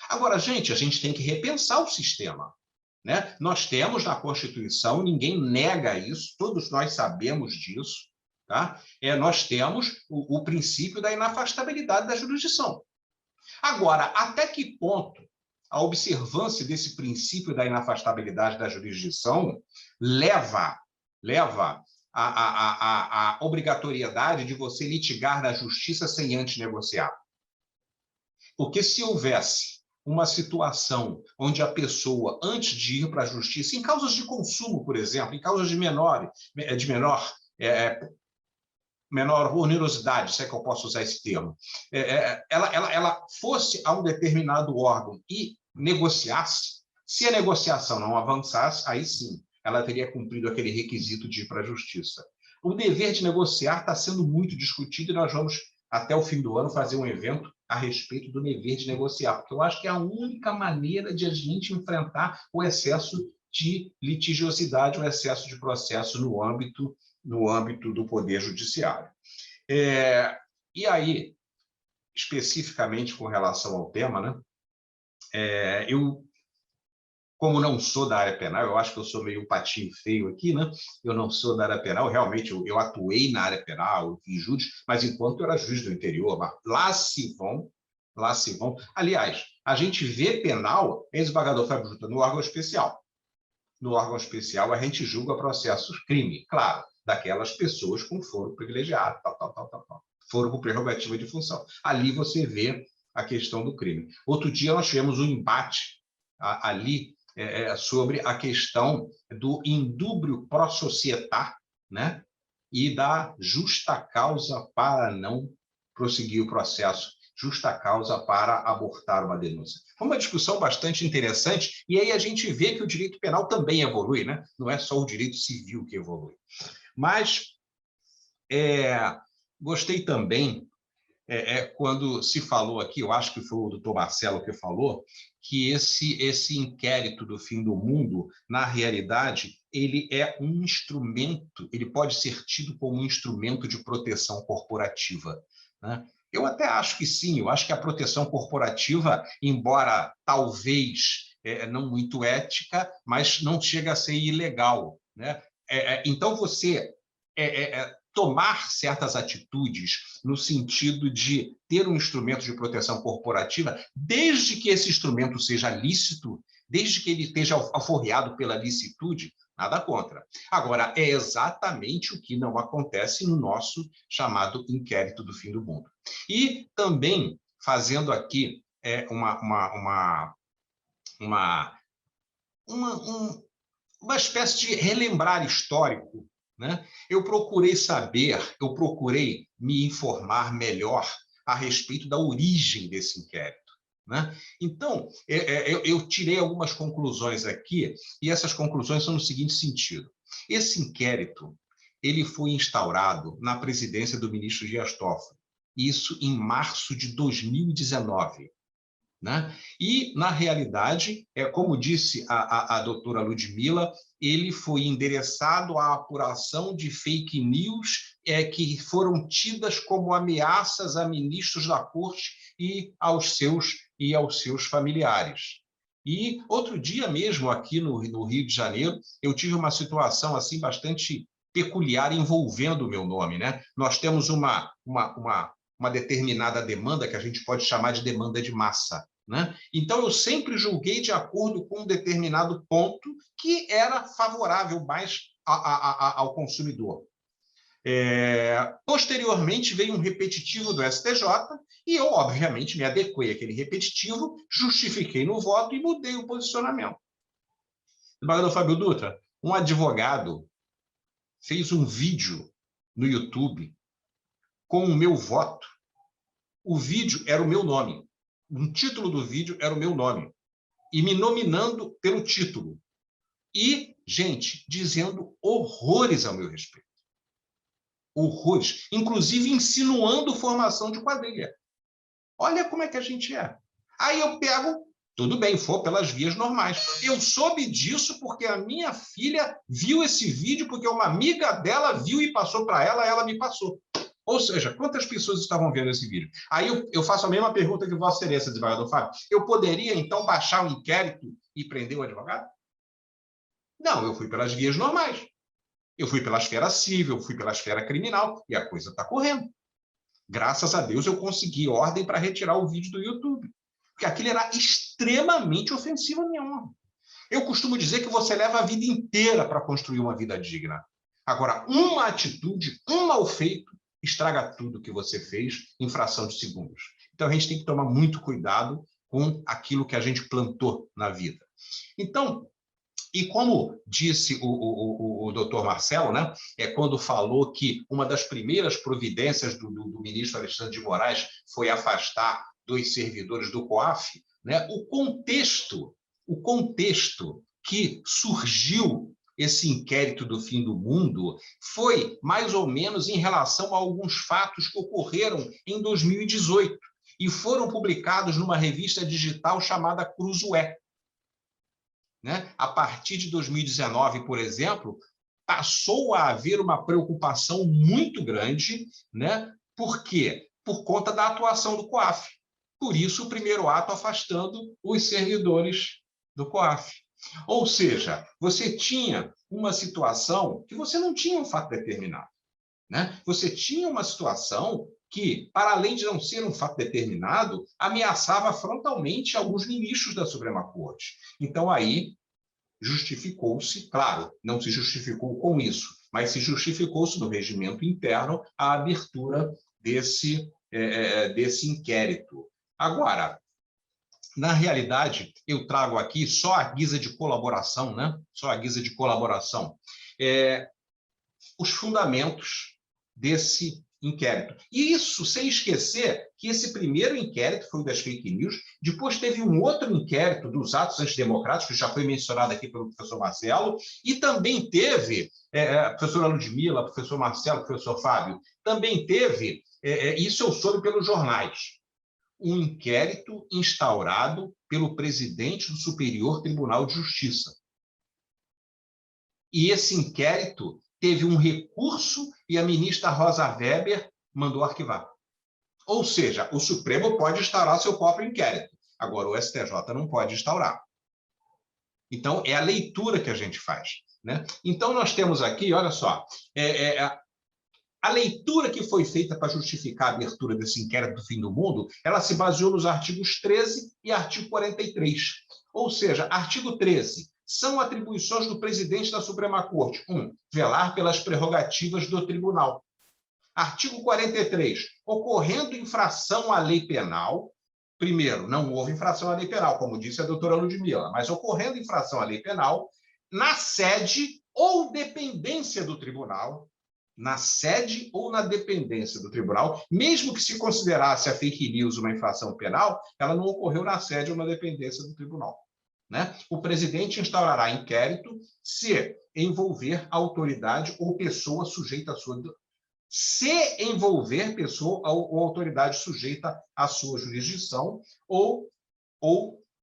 Agora, gente, a gente tem que repensar o sistema. Né? Nós temos na Constituição, ninguém nega isso, todos nós sabemos disso, tá? Nós temos o princípio da inafastabilidade da jurisdição. Agora, até que ponto a observância desse princípio da inafastabilidade da jurisdição leva a obrigatoriedade de você litigar na justiça sem antes negociar? Porque se houvesse uma situação onde a pessoa, antes de ir para a justiça, em causas de consumo, por exemplo, em causas de menor onerosidade, se é que eu posso usar esse termo, ela fosse a um determinado órgão e negociasse, se a negociação não avançasse, aí sim, ela teria cumprido aquele requisito de ir para a justiça. O dever de negociar está sendo muito discutido e nós vamos, até o fim do ano, fazer um evento a respeito do dever de negociar, porque eu acho que é a única maneira de a gente enfrentar o excesso de litigiosidade, o excesso de processo no âmbito do Poder Judiciário. E aí, especificamente com relação ao tema, né, eu, como não sou da área penal, eu acho que eu sou meio um patinho feio aqui, né? Eu não sou da área penal, realmente eu atuei na área penal, eu fiz júdice, mas enquanto eu era juiz do interior, lá se vão. Aliás, a gente vê penal, desembargador Fábio Dutra, no órgão especial. No órgão especial, a gente julga processos crime, claro, daquelas pessoas com foro privilegiado, foro com prerrogativa de função. Ali você vê a questão do crime. Outro dia nós tivemos um embate ali sobre a questão do indúbrio pro societá, né? E da justa causa para não prosseguir o processo, justa causa para abortar uma denúncia. Foi uma discussão bastante interessante, e aí a gente vê que o direito penal também evolui, né? Não é só o direito civil que evolui. Mas gostei também quando se falou aqui, eu acho que foi o doutor Marcelo que falou, que esse inquérito do fim do mundo, na realidade, ele é um instrumento, ele pode ser tido como um instrumento de proteção corporativa, né? Eu até acho que sim, eu acho que a proteção corporativa, embora talvez não muito ética, mas não chega a ser ilegal, né? Então, você tomar certas atitudes no sentido de ter um instrumento de proteção corporativa, desde que esse instrumento seja lícito, desde que ele esteja alforreado pela licitude, nada contra. Agora, é exatamente o que não acontece no nosso chamado inquérito do fim do mundo. E também, fazendo aqui uma espécie de relembrar histórico, né? Eu procurei me informar melhor a respeito da origem desse inquérito, né? Então, eu tirei algumas conclusões aqui, e essas conclusões são no seguinte sentido. Esse inquérito ele foi instaurado na presidência do ministro Dias Toffoli, isso em março de 2019. Né? E, na realidade, como disse a doutora Ludmila, ele foi endereçado à apuração de fake news que foram tidas como ameaças a ministros da corte e aos seus familiares. E outro dia mesmo, aqui no Rio de Janeiro, eu tive uma situação assim bastante peculiar envolvendo o meu nome. Né? Nós temos uma determinada demanda que a gente pode chamar de demanda de massa. Né? Então, eu sempre julguei de acordo com um determinado ponto que era favorável mais ao consumidor. Posteriormente, veio um repetitivo do STJ e eu, obviamente, me adequei àquele repetitivo, justifiquei no voto e mudei o posicionamento. Desembargador Fábio Dutra, um advogado fez um vídeo no YouTube com o meu voto. O vídeo era o meu nome. O título do vídeo era o meu nome. E me nominando pelo título. E, gente, dizendo horrores ao meu respeito. Horrores. Inclusive insinuando formação de quadrilha. Olha como é que a gente é. Aí eu pego, tudo bem, for pelas vias normais. Eu soube disso porque a minha filha viu esse vídeo, porque uma amiga dela viu e passou para ela, ela me passou. Ou seja, quantas pessoas estavam vendo esse vídeo? Aí eu faço a mesma pergunta que Vossa Excelência, desembargador Fábio. Eu poderia, então, baixar um inquérito e prender o advogado? Não, eu fui pelas vias normais. Eu fui pela esfera civil, eu fui pela esfera criminal, e a coisa está correndo. Graças a Deus eu consegui ordem para retirar o vídeo do YouTube, porque aquilo era extremamente ofensivo à minha honra. Eu costumo dizer que você leva a vida inteira para construir uma vida digna. Agora, uma atitude, um mal feito, estraga tudo que você fez em fração de segundos. Então, a gente tem que tomar muito cuidado com aquilo que a gente plantou na vida. Então, e como disse o doutor Marcelo, né, quando falou que uma das primeiras providências do ministro Alexandre de Moraes foi afastar 2 servidores do COAF, né, o contexto que surgiu esse inquérito do fim do mundo foi mais ou menos em relação a alguns fatos que ocorreram em 2018 e foram publicados numa revista digital chamada Cruzoé. Né? A partir de 2019, por exemplo, passou a haver uma preocupação muito grande, né? Por quê? Por conta da atuação do COAF. Por isso, o primeiro ato afastando os servidores do COAF. Ou seja, você tinha uma situação que você não tinha um fato determinado. Né? Você tinha uma situação que, para além de não ser um fato determinado, ameaçava frontalmente alguns ministros da Suprema Corte. Então, aí, justificou-se, claro, não se justificou com isso, mas se justificou-se no regimento interno a abertura desse inquérito. Agora, na realidade, eu trago aqui só a guisa de colaboração, né? Só a guisa de colaboração. Os fundamentos desse inquérito. E isso sem esquecer que esse primeiro inquérito foi o das fake news, depois teve um outro inquérito dos atos antidemocráticos, que já foi mencionado aqui pelo professor Marcelo, e também teve, professora Ludmila, professor Marcelo, professor Fábio, também teve, isso eu soube pelos jornais, um inquérito instaurado pelo presidente do Superior Tribunal de Justiça. E esse inquérito teve um recurso e a ministra Rosa Weber mandou arquivar. Ou seja, o Supremo pode instaurar seu próprio inquérito. Agora, o STJ não pode instaurar. Então, é a leitura que a gente faz. Né? Então, nós temos aqui, olha só, a leitura que foi feita para justificar a abertura desse inquérito do fim do mundo, ela se baseou nos artigos 13 e artigo 43. Ou seja, artigo 13, são atribuições do presidente da Suprema Corte. 1. Velar pelas prerrogativas do tribunal. Artigo 43. Ocorrendo infração à lei penal, primeiro, não houve infração à lei penal, como disse a doutora Ludmila, mas ocorrendo infração à lei penal, na sede ou dependência do tribunal, na sede ou na dependência do tribunal, mesmo que se considerasse a fake news uma infração penal, ela não ocorreu na sede ou na dependência do tribunal. Né? O presidente instaurará inquérito se envolver autoridade ou pessoa sujeita à sua se envolver pessoa ou autoridade sujeita à sua jurisdição ou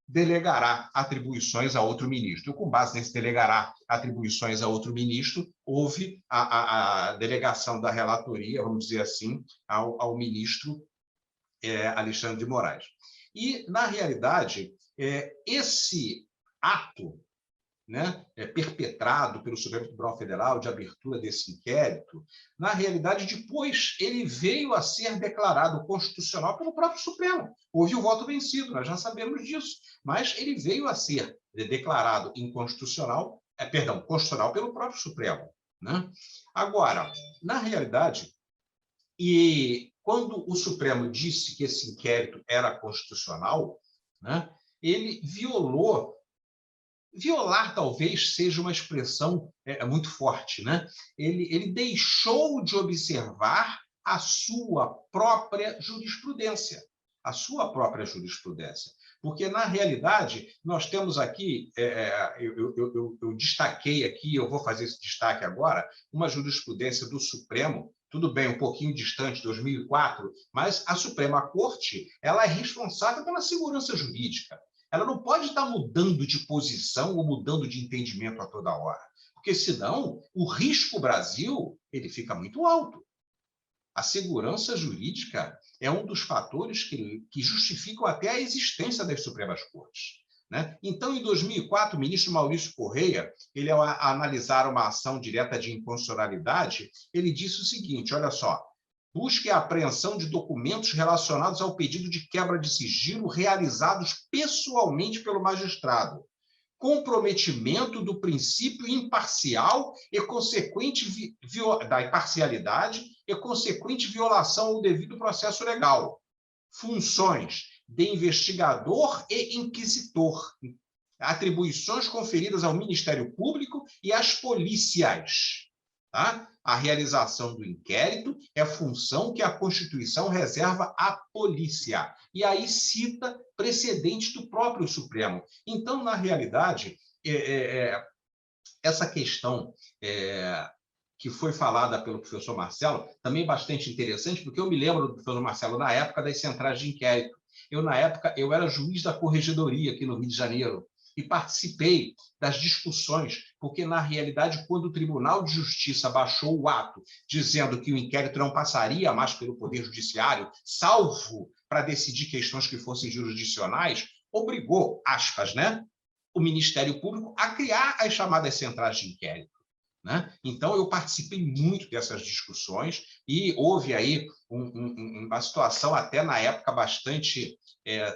delegará atribuições a outro ministro. Com base nesse delegará atribuições a outro ministro, houve a delegação da relatoria, vamos dizer assim, ao ministro Alexandre de Moraes. E, na realidade, esse ato, né, perpetrado pelo Supremo Tribunal Federal de abertura desse inquérito, na realidade, depois ele veio a ser declarado constitucional pelo próprio Supremo. Houve o voto vencido, nós já sabemos disso, mas ele veio a ser declarado inconstitucional, constitucional pelo próprio Supremo, né? Agora, na realidade, e quando o Supremo disse que esse inquérito era constitucional, né, ele violar talvez seja uma expressão muito forte, né? Ele deixou de observar a sua própria jurisprudência, porque, na realidade, nós temos aqui, eu destaquei aqui, eu vou fazer esse destaque agora, uma jurisprudência do Supremo, tudo bem, um pouquinho distante, 2004, mas a Suprema Corte ela é responsável pela segurança jurídica. Ela não pode estar mudando de posição ou mudando de entendimento a toda hora, porque, senão, o risco Brasil ele fica muito alto. A segurança jurídica é um dos fatores que justificam até a existência das Supremas Cortes, né? Então, em 2004, o ministro Maurício Correia, ele, ao analisar uma ação direta de inconstitucionalidade, ele disse o seguinte, olha só, busque a apreensão de documentos relacionados ao pedido de quebra de sigilo realizados pessoalmente pelo magistrado. Comprometimento do princípio imparcial e consequente da imparcialidade e consequente violação ao devido processo legal. Funções de investigador e inquisitor. Atribuições conferidas ao Ministério Público e às polícias. Tá? A realização do inquérito é função que a Constituição reserva à polícia. E aí cita precedentes do próprio Supremo. Então, na realidade, essa questão que foi falada pelo professor Marcelo, também é bastante interessante, porque eu me lembro do professor Marcelo na época das centrais de inquérito. Na época, eu era juiz da Corregedoria aqui no Rio de Janeiro, e participei das discussões, porque, na realidade, quando o Tribunal de Justiça baixou o ato dizendo que o inquérito não passaria mais pelo Poder Judiciário, salvo para decidir questões que fossem jurisdicionais, obrigou, aspas, né, o Ministério Público a criar as chamadas centrais de inquérito, né? Então, eu participei muito dessas discussões e houve aí uma situação até na época bastante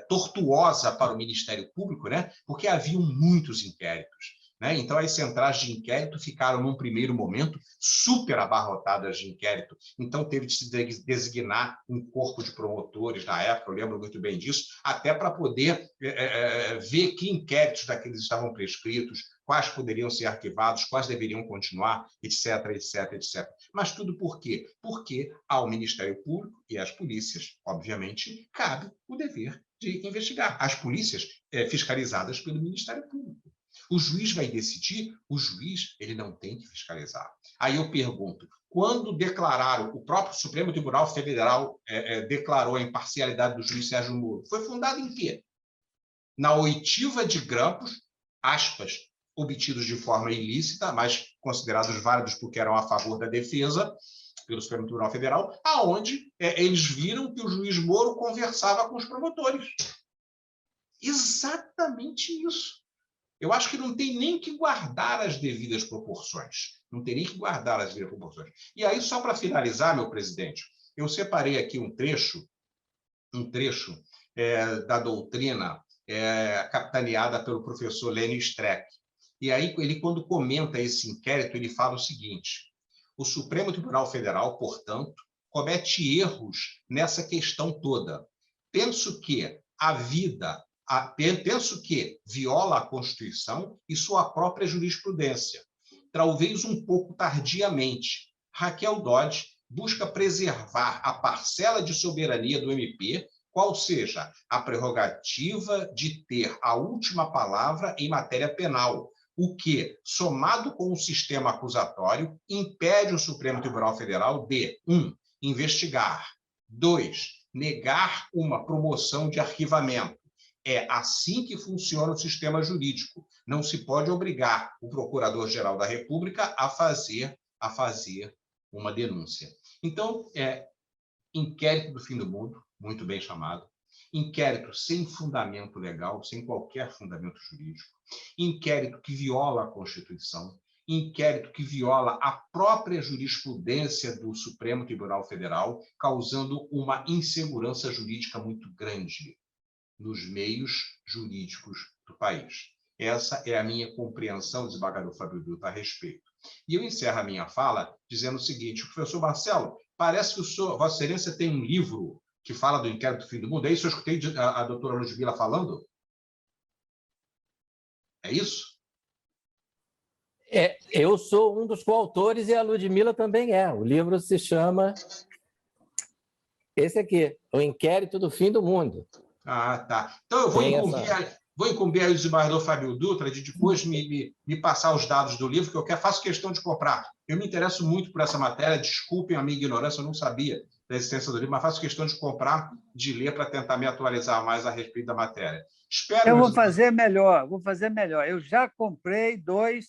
tortuosa para o Ministério Público, né? Porque haviam muitos inquéritos, né? Então, as centrais de inquérito ficaram, num primeiro momento, super abarrotadas de inquérito. Então, teve de se designar um corpo de promotores na época, eu lembro muito bem disso, até para poder ver que inquéritos daqueles estavam prescritos, quais poderiam ser arquivados, quais deveriam continuar, etc., etc., etc. Mas tudo por quê? Porque ao Ministério Público e às polícias, obviamente, cabe o dever de investigar. As polícias fiscalizadas pelo Ministério Público. O juiz vai decidir, o juiz ele não tem que fiscalizar. Aí eu pergunto, quando declararam, o próprio Supremo Tribunal Federal declarou a imparcialidade do juiz Sérgio Moro, foi fundado em quê? Na oitiva de grampos, aspas, obtidos de forma ilícita, mas considerados válidos porque eram a favor da defesa, pelo Supremo Tribunal Federal, aonde eles viram que o juiz Moro conversava com os promotores. Exatamente isso. Eu acho que não tem nem que guardar as devidas proporções. Não tem nem que guardar as devidas proporções. E aí, só para finalizar, meu presidente, eu separei aqui um trecho da doutrina capitaneada pelo professor Lênio Streck. E aí, ele, quando comenta esse inquérito, ele fala o seguinte: o Supremo Tribunal Federal, portanto, comete erros nessa questão toda. Penso que viola a Constituição e sua própria jurisprudência. Talvez um pouco tardiamente. Raquel Dodge busca preservar a parcela de soberania do MP, qual seja a prerrogativa de ter a última palavra em matéria penal, o que, somado com o sistema acusatório, impede o Supremo Tribunal Federal de 1. Investigar, 2. Negar uma promoção de arquivamento. É assim que funciona o sistema jurídico. Não se pode obrigar o Procurador-Geral da República a fazer uma denúncia. Então, inquérito do fim do mundo, muito bem chamado, inquérito sem fundamento legal, sem qualquer fundamento jurídico, inquérito que viola a Constituição, inquérito que viola a própria jurisprudência do Supremo Tribunal Federal, causando uma insegurança jurídica muito grande nos meios jurídicos do país. Essa é a minha compreensão, desembargador Fábio Dutra, a respeito. E eu encerro a minha fala dizendo o seguinte: professor Marcelo, parece que Vossa Excelência tem um livro que fala do inquérito do fim do mundo. É isso que eu escutei a doutora Ludmila falando? É isso? Eu sou um dos coautores e a Ludmila também é. O livro se chama esse aqui, O Inquérito do Fim do Mundo. Ah, tá. Então eu vou incumbir aí o desembargador Fábio Dutra de depois me passar os dados do livro, que eu faço questão de comprar. Eu me interesso muito por essa matéria, desculpem a minha ignorância, eu não sabia da existência do livro, mas faço questão de comprar, de ler, para tentar me atualizar mais a respeito da matéria. Eu vou fazer melhor. Eu já comprei 2,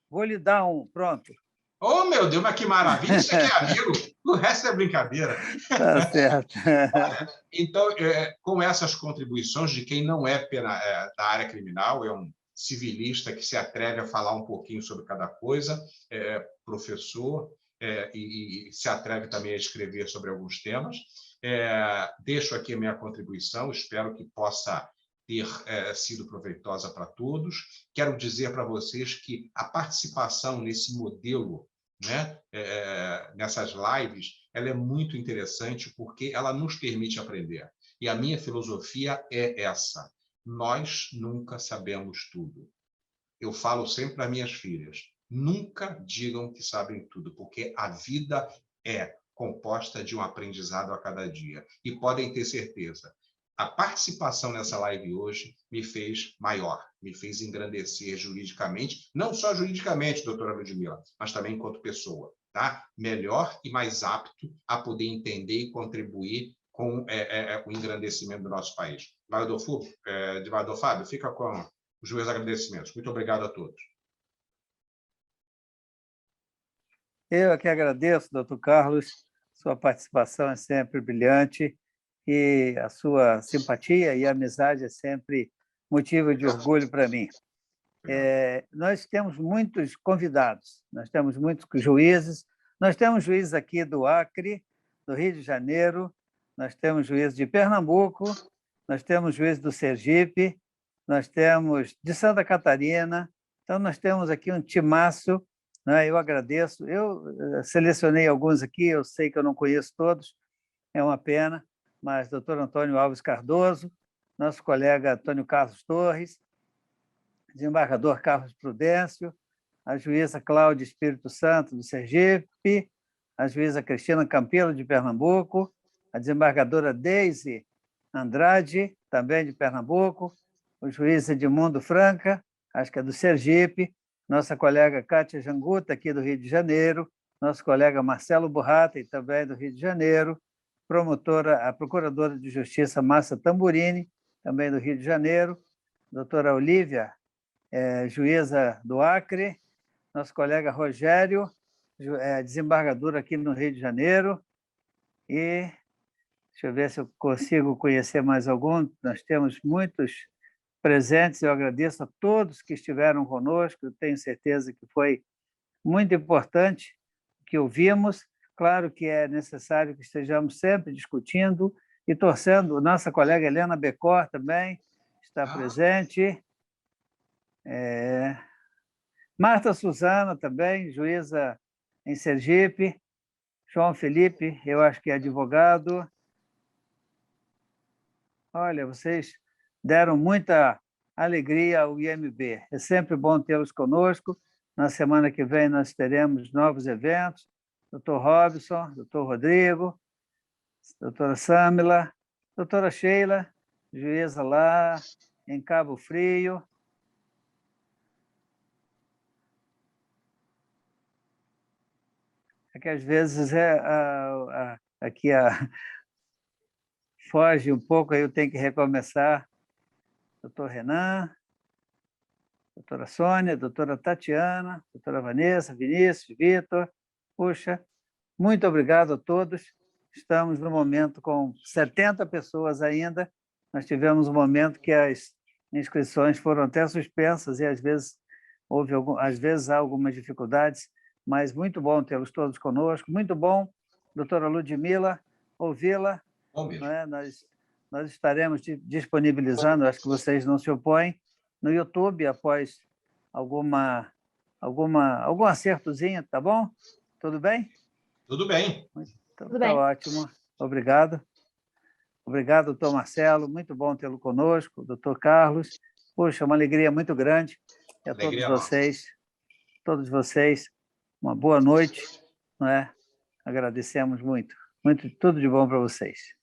vou lhe dar um, pronto. Oh, meu Deus, mas que maravilha! Isso aqui é amigo, o resto é brincadeira. Tá certo. Então, com essas contribuições de quem não é da área criminal, é um civilista que se atreve a falar um pouquinho sobre cada coisa, professor, e se atreve também a escrever sobre alguns temas. Deixo aqui a minha contribuição, espero que possa ter sido proveitosa para todos. Quero dizer para vocês que a participação nesse modelo, né, nessas lives, ela é muito interessante porque ela nos permite aprender. E a minha filosofia é essa: nós nunca sabemos tudo. Eu falo sempre para minhas filhas: nunca digam que sabem tudo, porque a vida é composta de um aprendizado a cada dia. E podem ter certeza, a participação nessa live hoje me fez maior, me fez engrandecer juridicamente, não só juridicamente, doutora Ludmila, mas também enquanto pessoa, tá? Melhor e mais apto a poder entender e contribuir com o engrandecimento do nosso país. Desembargador Fábio, fica com os meus agradecimentos. Muito obrigado a todos. Eu que agradeço, doutor Carlos. Sua participação é sempre brilhante e a sua simpatia e amizade é sempre motivo de orgulho para mim. Nós temos muitos convidados, nós temos muitos juízes, nós temos juízes aqui do Acre, do Rio de Janeiro, nós temos juízes de Pernambuco, nós temos juízes do Sergipe, nós temos de Santa Catarina, então nós temos aqui um timaço, né? Eu agradeço, eu selecionei alguns aqui, eu sei que eu não conheço todos, é uma pena, mas doutor Antônio Alves Cardoso, nosso colega Antônio Carlos Torres, desembargador Carlos Prudêncio, a juíza Cláudia Espírito Santo, do Sergipe, a juíza Cristina Campelo, de Pernambuco, a desembargadora Deise Andrade, também de Pernambuco, o juiz Edmundo Franca, acho que é do Sergipe, nossa colega Cátia Janguta, aqui do Rio de Janeiro, nosso colega Marcelo Burrata, também do Rio de Janeiro, a procuradora de Justiça Márcia Tamburini, também do Rio de Janeiro, doutora Olívia, juíza do Acre, nosso colega Rogério, desembargador aqui no Rio de Janeiro, e deixa eu ver se eu consigo conhecer mais algum. Nós temos muitos presentes, eu agradeço a todos que estiveram conosco, eu tenho certeza que foi muito importante o que ouvimos. Claro que é necessário que estejamos sempre discutindo e torcendo. Nossa colega Helena Becor também está presente. Marta Suzana também, juíza em Sergipe. João Felipe, eu acho que é advogado. Olha, vocês deram muita alegria ao IMB. É sempre bom tê-los conosco. Na semana que vem nós teremos novos eventos. Doutor Robson, doutor Rodrigo, doutora Samila, doutora Sheila, juíza lá em Cabo Frio. que às vezes aqui foge um pouco, aí eu tenho que recomeçar. Doutor Renan, doutora Sônia, doutora Tatiana, doutora Vanessa, Vinícius, Vitor. Puxa, muito obrigado a todos. Estamos no momento com 70 pessoas ainda. Nós tivemos um momento que as inscrições foram até suspensas e às vezes há algumas dificuldades, mas muito bom tê-los todos conosco. Muito bom, doutora Ludmila, ouvi-la. Bom mesmo. Não é? Nós estaremos disponibilizando, acho que vocês não se opõem, no YouTube, após algum acertozinho, tá bom? Tudo bem? Tudo bem. Então, Tudo tá bem. ótimo. Obrigado. Obrigado, doutor Marcelo. Muito bom tê-lo conosco. Doutor Carlos. Puxa, uma alegria muito grande. E a todos vocês, uma boa noite. Não é? Agradecemos muito. Tudo de bom para vocês.